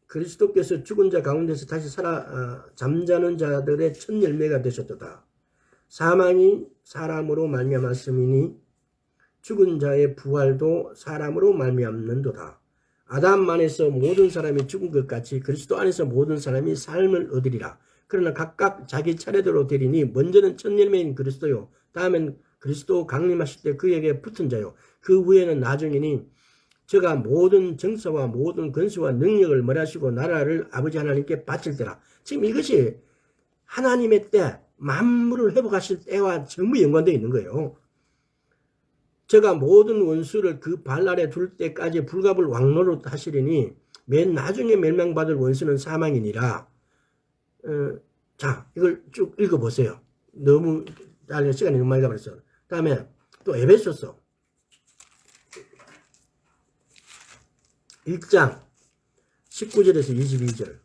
그리스도께서 죽은 자 가운데서 다시 잠자는 자들의 첫 열매가 되셨도다. 사망이 사람으로 말미암았음이니 죽은 자의 부활도 사람으로 말미암는도다. 아담 안에서 모든 사람이 죽은 것 같이 그리스도 안에서 모든 사람이 삶을 얻으리라. 그러나 각각 자기 차례대로 되리니 먼저는 첫 열매인 그리스도요, 다음엔 그리스도 강림하실 때 그에게 붙은 자요, 그 후에는 나중이니 저가 모든 정사와 모든 권세와 능력을 멸하시고 나라를 아버지 하나님께 바칠 때라. 지금 이것이 하나님의 때, 만물을 회복하실 때와 전부 연관되어 있는 거예요. 제가 모든 원수를 그 발 아래 둘 때까지 불갑을 왕노릇 하시리니 맨 나중에 멸망받을 원수는 사망이니라. 자, 이걸 쭉 읽어보세요. 너무 시간이 너무 많이 가버렸어. 다음에 또 에베소서 1장 19절에서 22절.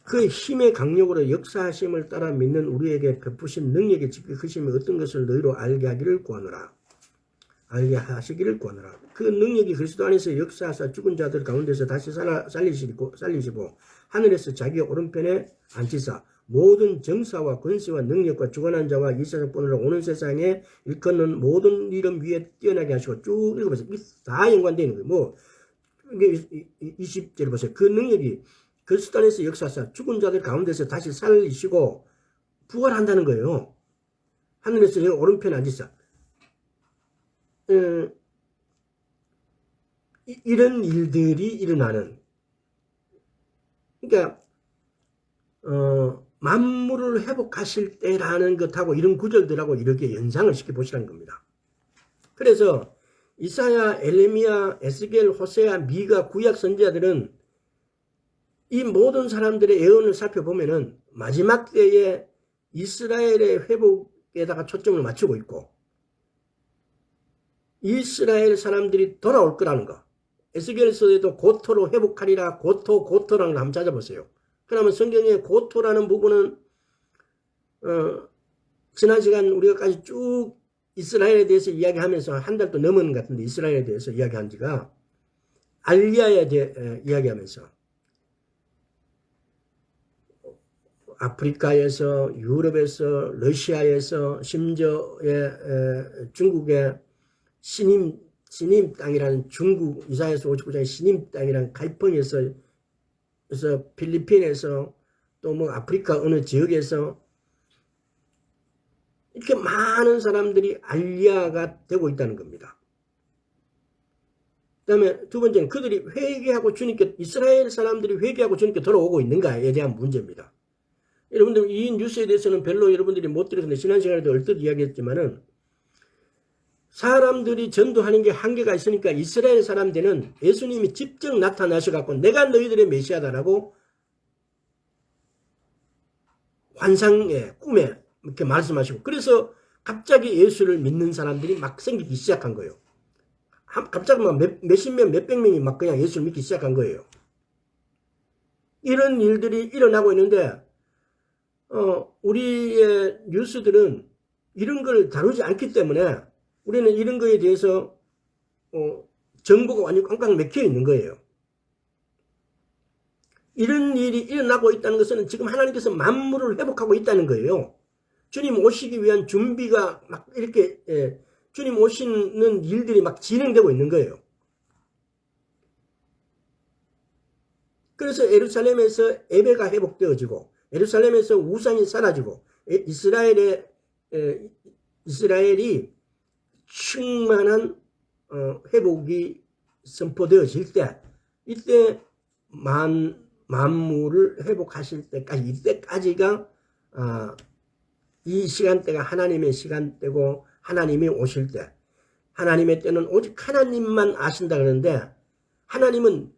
그 힘의 강력으로 역사하심을 따라 믿는 우리에게 베푸신 능력의 지극히 크심이 어떤 것을 너희로 알게 하기를 구하노라. 알게 하시기를 구하노라. 그 능력이 그리스도 안에서 역사하사 죽은 자들 가운데서 다시 살리시고 하늘에서 자기 오른편에 앉히사 모든 정사와 권세와 능력과 주관한 자와 이 세상뿐으로 오는 세상에 일컫는 모든 이름 위에 뛰어나게 하시고 쭉 읽어보세요. 다 연관되어 있는 거예요. 뭐 이게 20절 보세요. 그 능력이 그리스도 안에서 역사하사 죽은 자들 가운데서 다시 살리시고 부활한다는 거예요. 하늘에서 여기 오른편에 앉으사. 이런 일들이 일어나는, 그러니까 만물을 회복하실 때라는 것하고 이런 구절들하고 이렇게 연상을 시켜보시라는 겁니다. 그래서 이사야, 에레미야, 에스겔, 호세아, 미가, 구약 선지자들은 이 모든 사람들의 예언을 살펴보면은 마지막 때에 이스라엘의 회복에다가 초점을 맞추고 있고 이스라엘 사람들이 돌아올 거라는 거. 에스겔서에도 고토로 회복하리라. 고토라는 걸 한번 찾아보세요. 그러면 성경에 고토라는 부분은 지난 시간 우리가까지 쭉 이스라엘에 대해서 이야기하면서 한 달도 넘은 것 같은데 이스라엘에 대해서 이야기한 지가 알리야에 대해 이야기하면서 아프리카에서 유럽에서 러시아에서 심지어 중국의 신임 땅이라는 중국 이사야서 59장의 신임 땅이라는 갈펑에서 그래서 필리핀에서 또 뭐 아프리카 어느 지역에서 이렇게 많은 사람들이 알리야가 되고 있다는 겁니다. 그 다음에 두 번째는 그들이 회개하고 주님께 이스라엘 사람들이 회개하고 주님께 돌아오고 있는가에 대한 문제입니다. 여러분들 이 뉴스에 대해서는 별로 여러분들이 못 들었는데 지난 시간에도 얼뜻 이야기했지만은 사람들이 전도하는 게 한계가 있으니까 이스라엘 사람들은 예수님이 직접 나타나셔갖고 내가 너희들의 메시아다라고 환상에 꿈에 이렇게 말씀하시고 그래서 갑자기 예수를 믿는 사람들이 막 생기기 시작한 거예요. 갑자기 막 몇십 명, 몇백 명이 막 그냥 예수를 믿기 시작한 거예요. 이런 일들이 일어나고 있는데 우리의 뉴스들은 이런 걸 다루지 않기 때문에 우리는 이런 거에 대해서 정보가 완전히 꽉꽉 막혀 있는 거예요. 이런 일이 일어나고 있다는 것은 지금 하나님께서 만물을 회복하고 있다는 거예요. 주님 오시기 위한 준비가 막 이렇게 주님 오시는 일들이 막 진행되고 있는 거예요. 그래서 예루살렘에서 예배가 회복되어지고 예루살렘에서 우상이 사라지고 이스라엘이 충만한 회복이 선포되어질 때 이때 만물을 회복하실 때까지 이때까지가 이 시간대가 하나님의 시간대고 하나님이 오실 때 하나님의 때는 오직 하나님만 아신다 그러는데 하나님은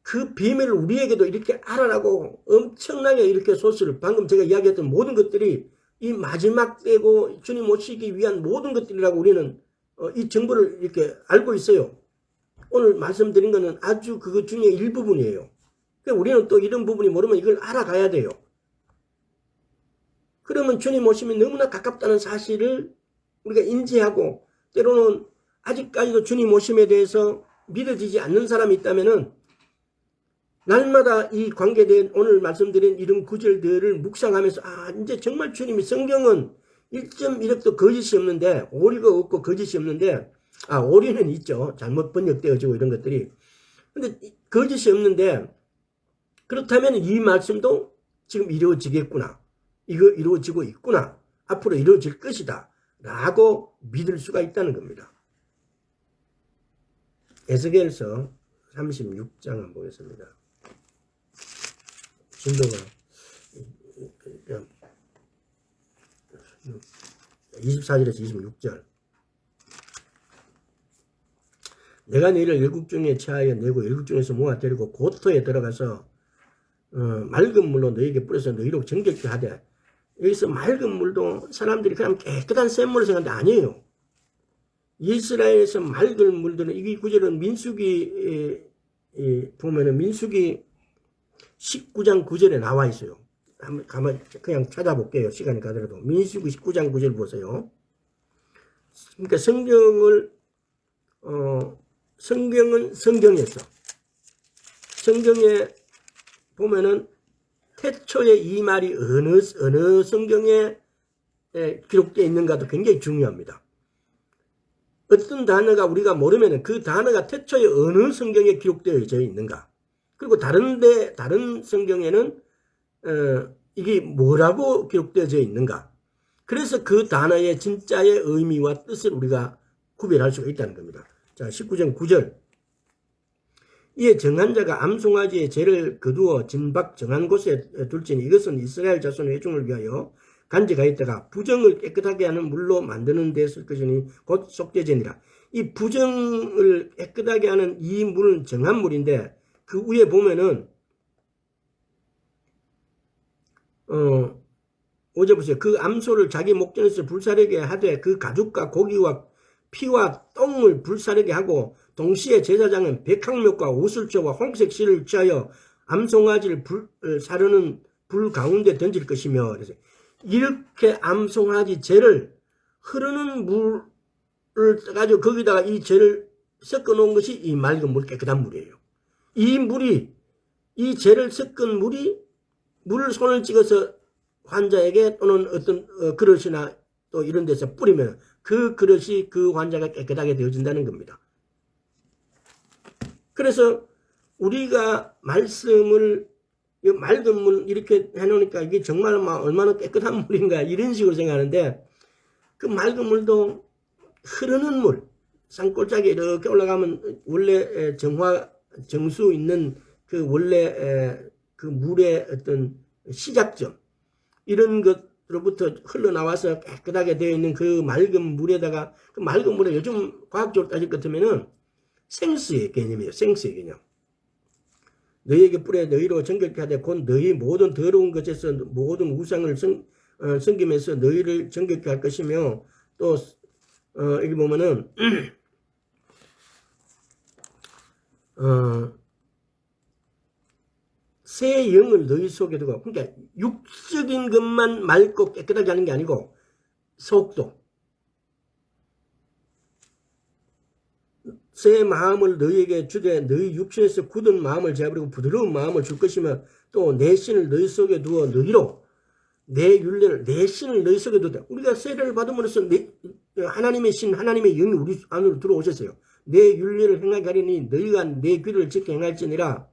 그 비밀을 우리에게도 이렇게 알아라고 엄청나게 이렇게 소스를 방금 제가 이야기했던 모든 것들이 이 마지막 때고 주님 오시기 위한 모든 것들이라고 우리는 이 정보를 이렇게 알고 있어요. 오늘 말씀드린 거는 아주 그것 중에 일부분이에요. 그러니까 우리는 또 이런 부분이 모르면 이걸 알아가야 돼요. 그러면 주님 오심이 너무나 가깝다는 사실을 우리가 인지하고 때로는 아직까지도 주님 오심에 대해서 믿어지지 않는 사람이 있다면은 날마다 이 관계된 오늘 말씀드린 이런 구절들을 묵상하면서 이제 정말 주님이 성경은 1.1억도 거짓이 없는데 오리가 없고 거짓이 없는데 오리는 있죠. 잘못 번역되어지고 이런 것들이. 근데 거짓이 없는데 그렇다면 이 말씀도 지금 이루어지겠구나. 이거 이루어지고 있구나. 앞으로 이루어질 것이다. 라고 믿을 수가 있다는 겁니다. 에스겔서 36장 한번 보겠습니다. 진도가 24절에서 26절. 내가 너희를 열국 중에 체하여 내고 열국 중에서 모아 데리고 고토에 들어가서 맑은 물로 너희에게 뿌려서 너희로 정결케 하되, 여기서 맑은 물도 사람들이 그냥 깨끗한 샘물을 생각하는데 아니에요. 이스라엘에서 맑은 물들은, 이 구절은 민수기 보면은 민수기 19장 9절에 나와 있어요. 한번 가만 그냥 찾아볼게요. 시간이 가더라도. 민수기 19장 9절 보세요. 그러니까 성경은 성경에서, 성경에 보면은 태초에 이 말이 어느 성경에 기록되어 있는가도 굉장히 중요합니다. 어떤 단어가 우리가 모르면은 그 단어가 태초에 어느 성경에 기록되어 있는가, 그리고 다른 성경에는 이게 뭐라고 기록되어져 있는가, 그래서 그 단어의 진짜의 의미와 뜻을 우리가 구별할 수가 있다는 겁니다. 자, 19절 9절. 이에 정한 자가 암송아지의 죄를 거두어 진박 정한 곳에 둘지니 이것은 이스라엘 자손의 회중을 위하여 간직하였다가 부정을 깨끗하게 하는 물로 만드는 데 쓸 것이니 곧 속죄제니라. 이 부정을 깨끗하게 하는 이 물은 정한 물인데, 그 위에 보면은 어제 보세요. 그 암소를 자기 목전에서 불사르게 하되 그 가죽과 고기와 피와 똥을 불사르게 하고, 동시에 제사장은 백향목과 우슬초와 홍색 실을 취하여 암송아지를 사르는 불 가운데 던질 것이며, 그래서 이렇게 암송아지 죄를 흐르는 물을 떠가지고 거기다가 이 죄를 섞어 놓은 것이 이 맑은 물, 깨끗한 물이에요. 이 죄를 섞은 물을 손을 찍어서 환자에게 또는 어떤 그릇이나 또 이런 데서 뿌리면 그 그릇이 그 환자가 깨끗하게 되어진다는 겁니다. 그래서 우리가 말씀을, 맑은 물 이렇게 해놓으니까 이게 정말 얼마나 깨끗한 물인가 이런 식으로 생각하는데, 그 맑은 물도 흐르는 물, 산골짜기에 이렇게 올라가면 원래 정수 있는 그 원래 그 물의 어떤 시작점, 이런 것으로부터 흘러나와서 깨끗하게 되어 있는 그 맑은 물에다가, 그 맑은 물에 요즘 과학적으로 따질 것 같으면은 생수의 개념이에요. 생수의 개념. 너희에게 뿌려 너희로 정결케 하되 곧 너희 모든 더러운 것에서 모든 우상을 섬기면서 너희를 정결케 할 것이며, 또 여기 보면은 새 영을 너희 속에 두고, 그러니까 육적인 것만 맑고 깨끗하게 하는 게 아니고 속도, 새 마음을 너희에게 주되 너희 육신에서 굳은 마음을 제어버리고 부드러운 마음을 줄 것이며, 또 내 신을 너희 속에 두어 너희로 내 윤례를, 내 신을 너희 속에 두되, 우리가 세례를 받음으로써 하나님의 신, 하나님의 영이 우리 안으로 들어오셨어요. 내 윤례를 행하게 하리니 너희가 내 귀를 지켜 행할지니라.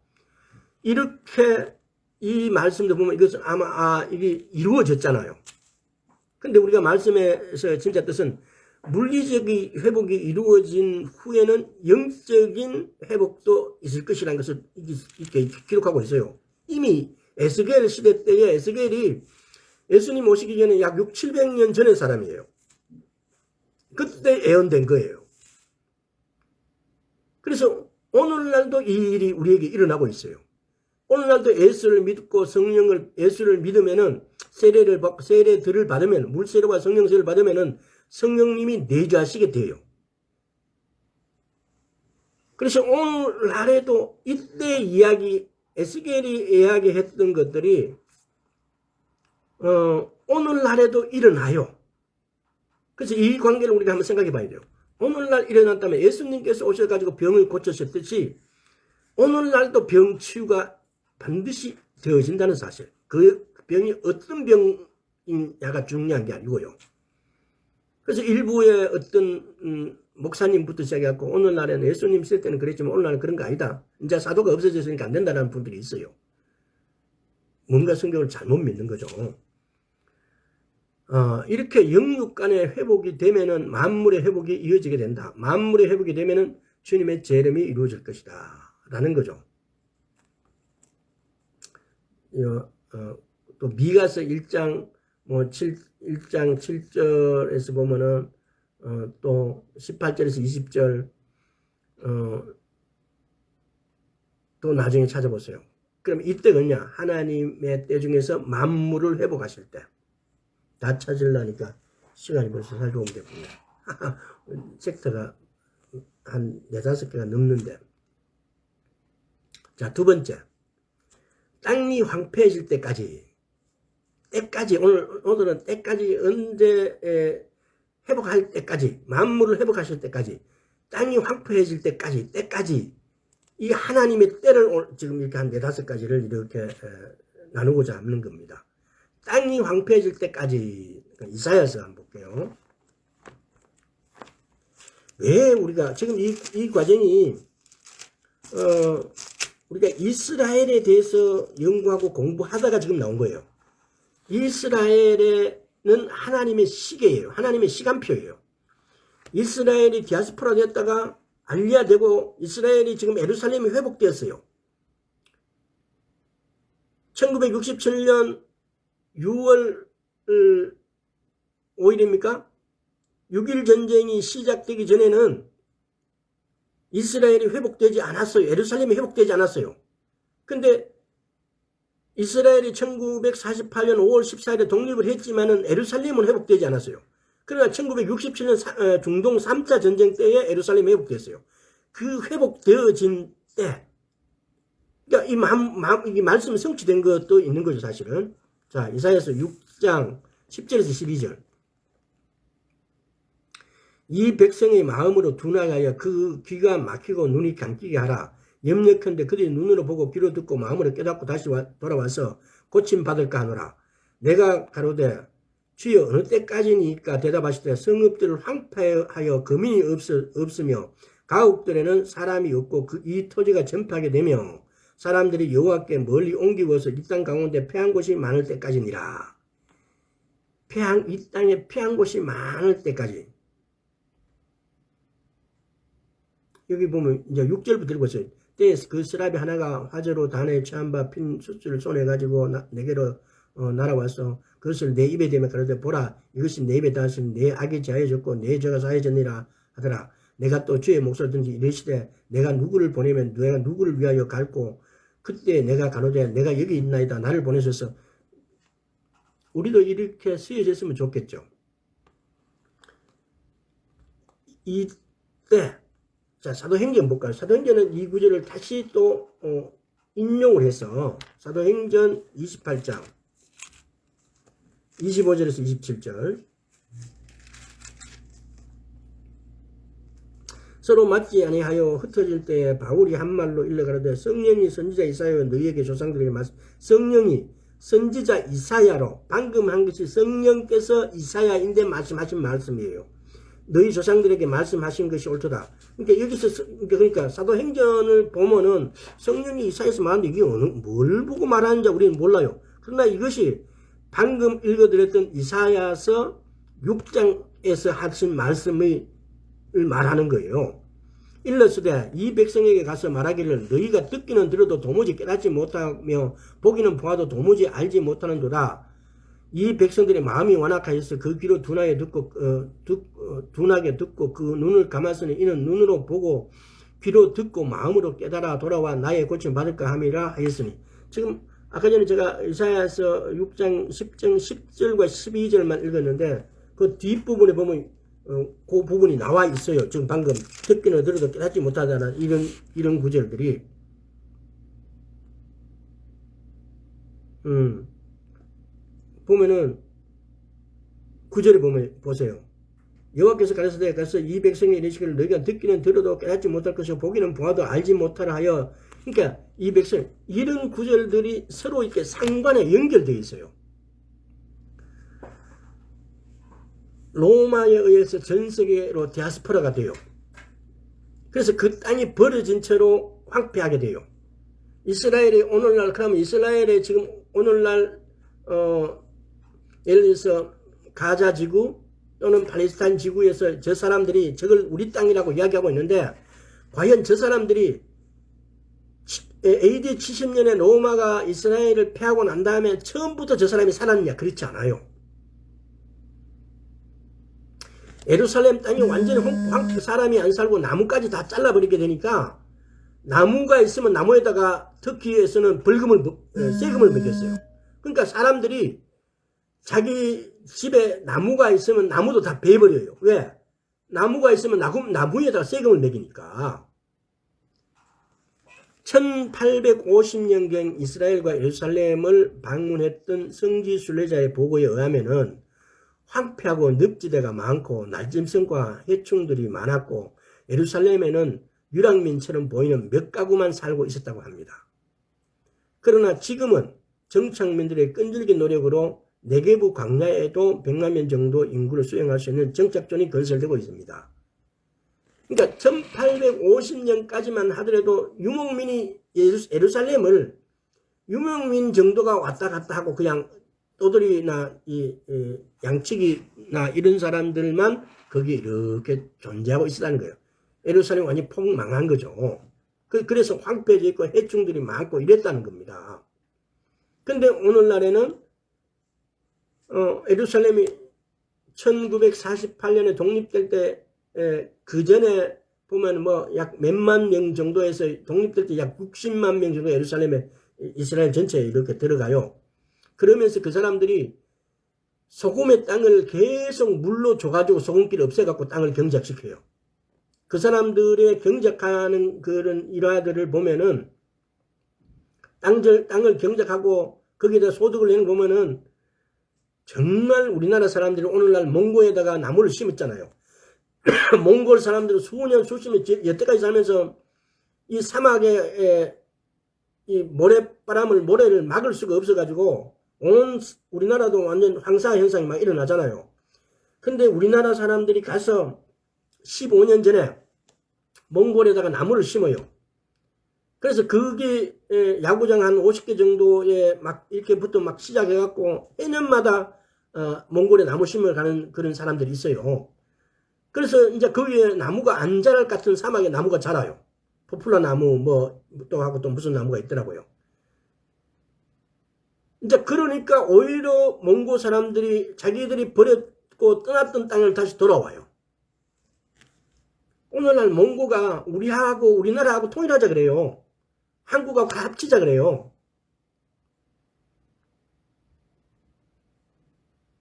이렇게 이 말씀도 보면 이것은 아마 이게 이루어졌잖아요. 근데 우리가 말씀에서 진짜 뜻은 물리적인 회복이 이루어진 후에는 영적인 회복도 있을 것이라는 것을 이렇게 기록하고 있어요. 이미 에스겔 시대 때에 에스겔이 예수님 오시기 전에 약 600~700년 전의 사람이에요. 그때 예언된 거예요. 그래서 오늘날도 이 일이 우리에게 일어나고 있어요. 오늘날도 예수를 믿고 예수를 믿으면은 세례들을 받으면, 물세례와 성령세를 받으면은 성령님이 내주하시게 돼요. 그래서 오늘날에도 이때 에스겔이 이야기했던 것들이 오늘날에도 일어나요. 그래서 이 관계를 우리가 한번 생각해 봐야 돼요. 오늘날 일어났다면 예수님께서 오셔가지고 병을 고쳤듯이 오늘날도 병 치유가 반드시 되어진다는 사실. 그 병이 어떤 병이냐가 중요한 게 아니고요. 그래서 일부의 어떤 목사님부터 시작해갖고 오늘날에는 예수님 있을 때는 그랬지만 오늘날은 그런 거 아니다. 이제 사도가 없어졌으니까 안 된다는 분들이 있어요. 뭔가 성경을 잘못 믿는 거죠. 이렇게 영육 간의 회복이 되면은 만물의 회복이 이어지게 된다. 만물의 회복이 되면은 주님의 재림이 이루어질 것이다. 라는 거죠. 또 미가서 1장 뭐 1장 7절에서 보면은 또 18절에서 20절 또 나중에 찾아보세요. 그럼 이때가 뭐냐? 하나님의 때 중에서 만물을 회복하실 때. 다 찾으려니까 시간이 벌써 살펴보면 되군요. 섹터가 한 4-5개가 넘는데. 자, 두 번째. 땅이 황폐해질 때까지. 오늘은 때까지 언제 회복할 때까지, 만물을 회복하실 때까지, 땅이 황폐해질 때까지, 이 하나님의 때를 지금 이렇게 한 4-5가지를 이렇게 나누고자 하는 겁니다. 땅이 황폐해질 때까지, 이사야서 한번 볼게요. 왜 우리가, 지금 이 과정이, 우리가 이스라엘에 대해서 연구하고 공부하다가 지금 나온 거예요. 이스라엘은 하나님의 시계예요. 하나님의 시간표예요. 이스라엘이 디아스포라 되었다가 알리아 되고 이스라엘이 지금 예루살렘이 회복되었어요. 1967년 6월 5일입니까? 6.1 전쟁이 시작되기 전에는 이스라엘이 회복되지 않았어요. 예루살렘이 회복되지 않았어요. 근데 이스라엘이 1948년 5월 14일에 독립을 했지만은 예루살렘은 회복되지 않았어요. 그러나 1967년 중동 3차 전쟁 때에 예루살렘이 회복됐어요. 그 회복되어진 때, 그러니까 이 말씀이 성취된 것도 있는 거죠, 사실은. 자, 이사야서 6장 10절에서 12절. 이 백성의 마음으로 둔하여 그 귀가 막히고 눈이 감기게 하라. 염려컨대 그들이 눈으로 보고 귀로 듣고 마음으로 깨닫고 다시 돌아와서 고침받을까 하노라. 내가 가로되 주여 어느 때까지니까 대답하시되 성읍들을 황폐하여 거민이 없으며 가옥들에는 사람이 없고 이 토지가 전파하게 되며 사람들이 여호와께 멀리 옮기고서 이 땅 가운데 패한 곳이 많을 때까지니라. 이 땅에 패한 곳이 많을 때까지. 여기 보면 이제 6절부터 읽었어요. 때에 그 스라비 하나가 화재로 단에 취한 바 핀 숫줄을 손에 가지고 내게로 날아와서 그것을 내 입에 대며 가로되 보라 이것이 내 입에 닿았으니 내 악이 자해졌고 내 죄가 사해졌니라 하더라. 내가 또 주의 목소리를 듣는지 이르시되 내가 누구를 보내면 내가 누구를 위하여 갈고 그때 내가 가로되 내가 여기 있나이다 나를 보내셔서. 우리도 이렇게 쓰여졌으면 좋겠죠. 이때 자, 사도행전 볼까요? 사도행전은 이 구절을 다시 또 인용을 해서 사도행전 28장 25절에서 27절. 서로 맞지 아니하여 흩어질 때에 바울이 한 말로 일러가로되 성령이 선지자 이사야와 너희에게 조상들에게 성령이 선지자 이사야로 방금 한 것이 성령께서 이사야인데 말씀하신 말씀이에요. 너희 조상들에게 말씀하신 것이 옳도다. 그러니까 여기서 그러니까 사도행전을 보면은 성령이 이사야에서 말하는데 이게 뭘 보고 말하는지 우리는 몰라요. 그러나 이것이 방금 읽어드렸던 이사야서 6장에서 하신 말씀을 말하는 거예요. 일러스되 이 백성에게 가서 말하기를 너희가 듣기는 들어도 도무지 깨닫지 못하며 보기는 보아도 도무지 알지 못하는도다. 이 백성들의 마음이 완악하여서 그 귀로 둔하게 듣고 그 눈을 감았으니 이는 눈으로 보고 귀로 듣고 마음으로 깨달아 돌아와 나의 고침 받을까 함이라 하였으니. 지금 아까 전에 제가 이사야서 6장 10절과 12절만 읽었는데 그 뒷부분에 보면 그 부분이 나와 있어요. 지금 방금 듣기는 들어도 깨닫지 못하다는 이런 구절들이. 보면은 구절에 보면 보세요. 여호와께서 가라사대 가서 이 백성의 이르시기를 너희가 듣기는 들어도 깨닫지 못할 것이고 보기는 보아도 알지 못하라 하여. 그러니까 이 백성 이런 구절들이 서로 이렇게 상관에 연결되어 있어요. 로마에 의해서 전 세계로 디아스포라가 돼요. 그래서 그 땅이 벌어진 채로 황폐하게 돼요. 이스라엘이 오늘날 그러면 이스라엘에 지금 오늘날 예를 들어서 가자 지구 또는 팔레스타인 지구에서 저 사람들이 저걸 우리 땅이라고 이야기하고 있는데 과연 저 사람들이 AD 70년에 로마가 이스라엘을 패하고 난 다음에 처음부터 저 사람이 살았느냐? 그렇지 않아요. 예루살렘 땅이 완전히 사람이 안 살고 나무까지 다 잘라버리게 되니까 나무가 있으면 나무에다가 터키에서는 세금을 매겼어요. 그러니까 사람들이 자기 집에 나무가 있으면 나무도 다 베버려요. 왜? 나무가 있으면 나무에다가 세금을 매기니까. 1850년경 이스라엘과 예루살렘을 방문했던 성지 순례자의 보고에 의하면은 황폐하고 늪지대가 많고 날짐승과 해충들이 많았고 예루살렘에는 유랑민처럼 보이는 몇 가구만 살고 있었다고 합니다. 그러나 지금은 정착민들의 끈질긴 노력으로 네게부 광야에도 100만 명 정도 인구를 수용할 수 있는 정착존이 건설되고 있습니다. 그러니까 1850년까지만 하더라도 유목민이 예루살렘을 유목민 정도가 왔다 갔다 하고 그냥 떠돌이나 양치기나 이런 사람들만 거기 이렇게 존재하고 있었다는 거예요. 예루살렘이 완전히 폭망한 거죠. 그래서 황폐해져 있고 해충들이 많고 이랬다는 겁니다. 근데 오늘날에는 예루살렘이 1948년에 독립될 때 그 전에 보면 뭐 약 몇만 명 정도에서 독립될 때 약 60만 명 정도 예루살렘에 이스라엘 전체에 이렇게 들어가요. 그러면서 그 사람들이 소금의 땅을 계속 물로 줘가지고 소금기를 없애갖고 땅을 경작시켜요. 그 사람들의 경작하는 그런 일화들을 보면은 땅을 경작하고 거기에다 소득을 내는 거 보면은 정말 우리나라 사람들이 오늘날 몽고에다가 나무를 심었잖아요. 몽골 사람들은 수년 수십년 여태까지 살면서 이 사막에 이 모래를 막을 수가 없어가지고 온 우리나라도 완전 황사 현상이 막 일어나잖아요. 근데 우리나라 사람들이 가서 15년 전에 몽골에다가 나무를 심어요. 그래서 그게 야구장 한 50개 정도에 막 이렇게부터 막 시작해갖고 해년마다 몽골에 나무 심으러 가는 그런 사람들이 있어요. 그래서 이제 그 위에 나무가 안 자랄 같은 사막에 나무가 자라요. 포플라 나무 뭐 또 하고 또 무슨 나무가 있더라고요. 이제 그러니까 오히려 몽고 사람들이 자기들이 버렸고 떠났던 땅을 다시 돌아와요. 오늘날 몽고가 우리나라하고 통일하자 그래요. 한국하고 합치자 그래요.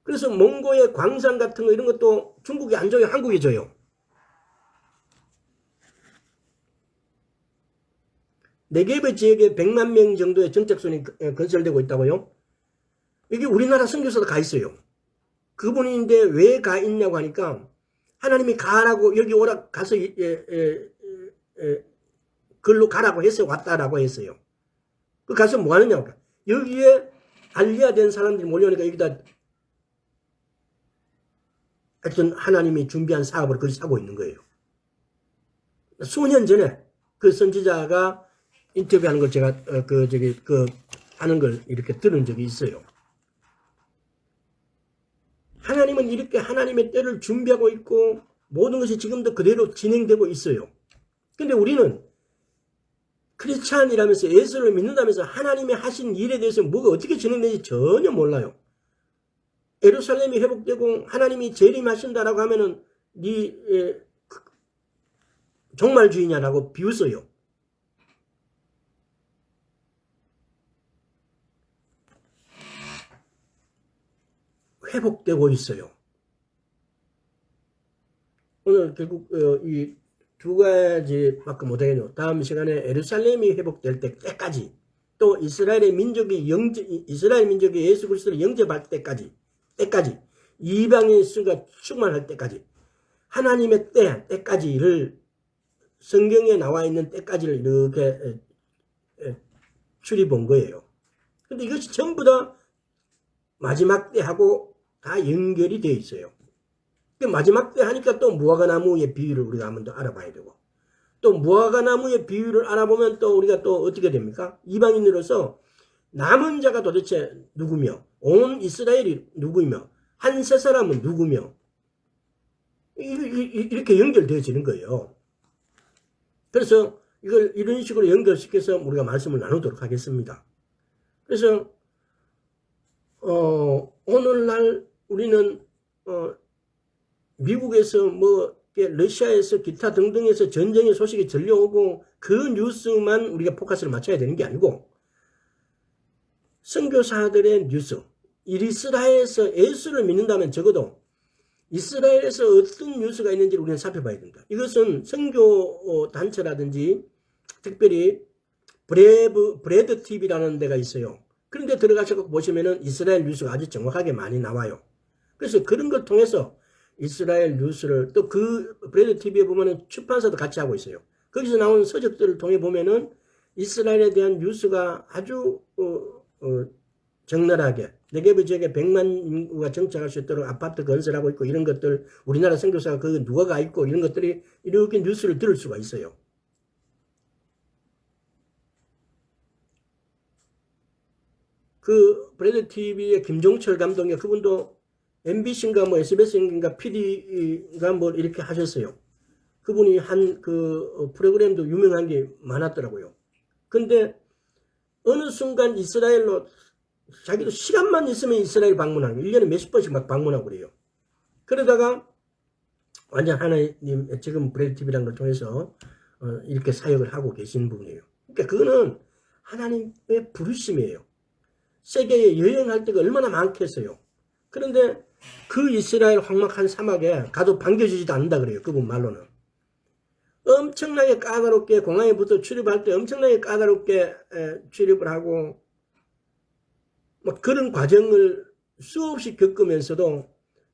그래서 몽고의 광산 같은 거 이런 것도 중국이 안 줘요. 한국이 줘요. 네게브 지역에 100만 명 정도의 정착촌이 건설되고 있다고요. 여기 우리나라 선교사도 가 있어요. 그분인데 왜 가 있냐고 하니까 하나님이 가라고 여기 가서 글로 가라고 해서 왔다라고 했어요. 그 가서 뭐 하느냐고. 여기에 알리야 된 사람들이 몰려오니까 여기다 하여튼 하나님이 준비한 사업을 그렇게 하고 있는 거예요. 수년 전에 그 선지자가 인터뷰하는 걸 제가 하는 걸 이렇게 들은 적이 있어요. 하나님은 이렇게 하나님의 때를 준비하고 있고 모든 것이 지금도 그대로 진행되고 있어요. 근데 우리는 크리스찬이라면서 예수를 믿는다면서 하나님이 하신 일에 대해서 뭐가 어떻게 진행되는지 전혀 몰라요. 예루살렘이 회복되고 하나님이 재림하신다라고 하면은 종말주의냐라고 비웃어요. 회복되고 있어요. 오늘 결국 이 두 가지밖에 못하겠네요. 다음 시간에 예루살렘이 회복될 때까지 또 이스라엘 민족이 예수 그리스도를 영접할 때까지 이방인 수가 충만할 때까지 하나님의 때까지를 성경에 나와 있는 때까지를 이렇게 추리본 거예요. 근데 이것이 전부 다 마지막 때하고 다 연결이 되어 있어요. 마지막 때 하니까 또 무화과나무의 비유를 우리가 한번 더 알아봐야 되고 또 무화과나무의 비유를 알아보면 또 우리가 또 어떻게 됩니까? 이방인으로서 남은 자가 도대체 누구며 온 이스라엘이 누구며 한 세 사람은 누구며 이렇게 연결되어지는 거예요. 그래서 이걸 이런 식으로 연결시켜서 우리가 말씀을 나누도록 하겠습니다. 그래서 오늘날 우리는 미국에서 뭐 러시아에서 기타 등등에서 전쟁의 소식이 들려오고 그 뉴스만 우리가 포커스를 맞춰야 되는 게 아니고 선교사들의 뉴스, 이스라엘에서 예수를 믿는다면 적어도 이스라엘에서 어떤 뉴스가 있는지를 우리는 살펴봐야 된다. 이것은 선교 단체라든지 특별히 브레드 TV라는 데가 있어요. 그런데 들어가셔서 보시면은 이스라엘 뉴스가 아주 정확하게 많이 나와요. 그래서 그런 걸 통해서 이스라엘 뉴스를 또 그 브레드 TV에 보면은 출판사도 같이 하고 있어요. 거기서 나온 서적들을 통해 보면은 이스라엘에 대한 뉴스가 아주 적나라하게 네게브 지역에 100만 인구가 정착할 수 있도록 아파트 건설하고 있고 이런 것들 우리나라 선교사가 그 누가가 있고 이런 것들이 이렇게 뉴스를 들을 수가 있어요. 그 브레드 TV의 김종철 감독이 그분도 MBC인가 뭐 SBS인가 PD가 뭐 이렇게 하셨어요. 그분이 한 그 프로그램도 유명한 게 많았더라고요. 근데 어느 순간 이스라엘로 자기도 시간만 있으면 이스라엘 방문하고 1년에 몇십 번씩 막 방문하고 그래요. 그러다가 완전 하나님 지금 브레드 TV라는 걸 통해서 이렇게 사역을 하고 계신 분이에요. 그러니까 그거는 하나님의 부르심이에요. 세계에 여행할 때가 얼마나 많겠어요. 그런데 그 이스라엘 황막한 사막에 가도 반겨주지도 않는다 그래요. 그분 말로는. 엄청나게 까다롭게 공항에부터 출입할 때 엄청나게 까다롭게 출입을 하고 뭐 그런 과정을 수없이 겪으면서도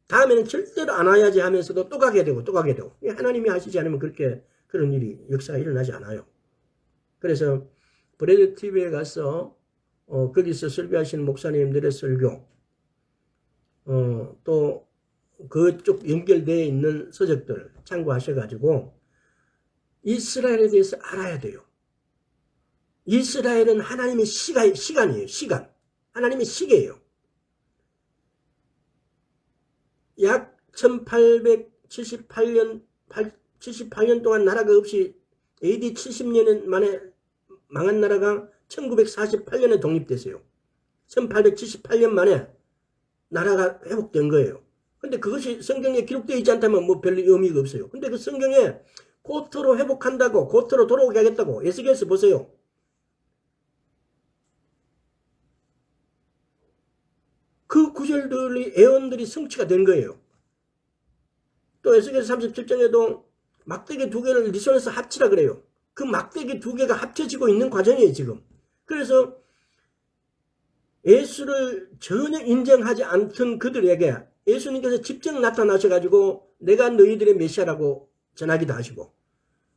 다음에는 절대로 안 와야지 하면서도 또 가게 되고 또 가게 되고 하나님이 하시지 않으면 그렇게 그런 일이 역사가 일어나지 않아요. 그래서 브레드 TV에 가서 거기서 설교하시는 목사님들의 설교 또 그쪽 연결되어 있는 서적들 참고하셔가지고 이스라엘에 대해서 알아야 돼요. 이스라엘은 하나님의 시간이에요. 시간. 하나님의 시계예요. 약 1878년 동안 나라가 없이 AD 70년 만에 망한 나라가 1948년에 독립됐어요. 1878년 만에 나라가 회복된 거예요. 근데 그것이 성경에 기록되어 있지 않다면 뭐 별 의미가 없어요. 근데 그 성경에 고토로 회복한다고, 고토로 돌아오게 하겠다고, 에스겔서 보세요. 그 구절들이, 애언들이 성취가 된 거예요. 또 에스겔서 37장에도 막대기 2개를 네 손에서 합치라 그래요. 그 막대기 2개가 합쳐지고 있는 과정이에요, 지금. 그래서 예수를 전혀 인정하지 않던 그들에게 예수님께서 직접 나타나셔가지고 내가 너희들의 메시아라고 전하기도 하시고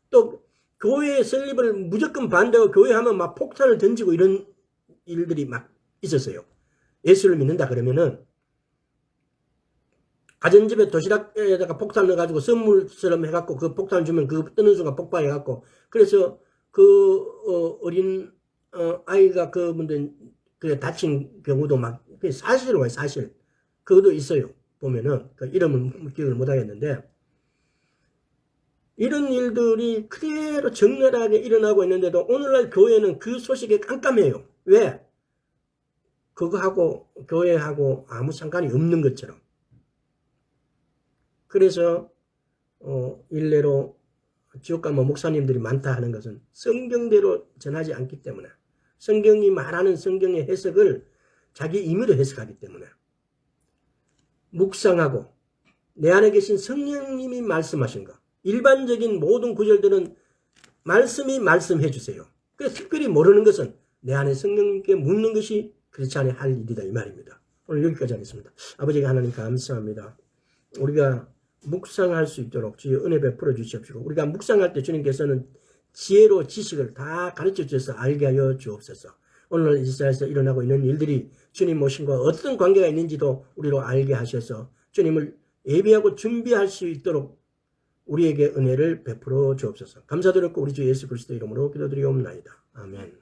또 교회의 설립을 무조건 반대하고 교회하면 막 폭탄을 던지고 이런 일들이 막 있었어요. 예수를 믿는다 그러면은 가전집에 도시락에다가 폭탄을 넣어가지고 선물처럼 해갖고 그 폭탄을 주면 그 뜨는 순간 폭발해갖고 그래서 그 어린 아이가 그분들 그 다친 경우도 막 사실로 와요. 사실 그것도 있어요. 보면은 그 이름은 기억을 못하겠는데 이런 일들이 그대로 적나라하게 일어나고 있는데도 오늘날 교회는 그 소식에 깜깜해요. 왜? 그거하고 교회하고 아무 상관이 없는 것처럼. 그래서 일례로 지옥 가면 목사님들이 많다 하는 것은 성경대로 전하지 않기 때문에 성경이 말하는 성경의 해석을 자기 임의로 해석하기 때문에 묵상하고 내 안에 계신 성령님이 말씀하신 것 일반적인 모든 구절들은 말씀이 말씀해 주세요. 그래서 특별히 모르는 것은 내 안에 성령님께 묻는 것이 그렇지 않아 할 일이다 이 말입니다. 오늘 여기까지 하겠습니다. 아버지 하나님 감사합니다. 우리가 묵상할 수 있도록 주여 은혜 베풀어 주시옵시고 우리가 묵상할 때 주님께서는 지혜로 지식을 다 가르쳐 주셔서 알게 하여 주옵소서. 오늘 이스라엘에서 일어나고 있는 일들이 주님 모심과 어떤 관계가 있는지도 우리로 알게 하셔서 주님을 예비하고 준비할 수 있도록 우리에게 은혜를 베풀어 주옵소서. 감사드렸고 우리 주 예수 그리스도 이름으로 기도드리옵나이다. 아멘.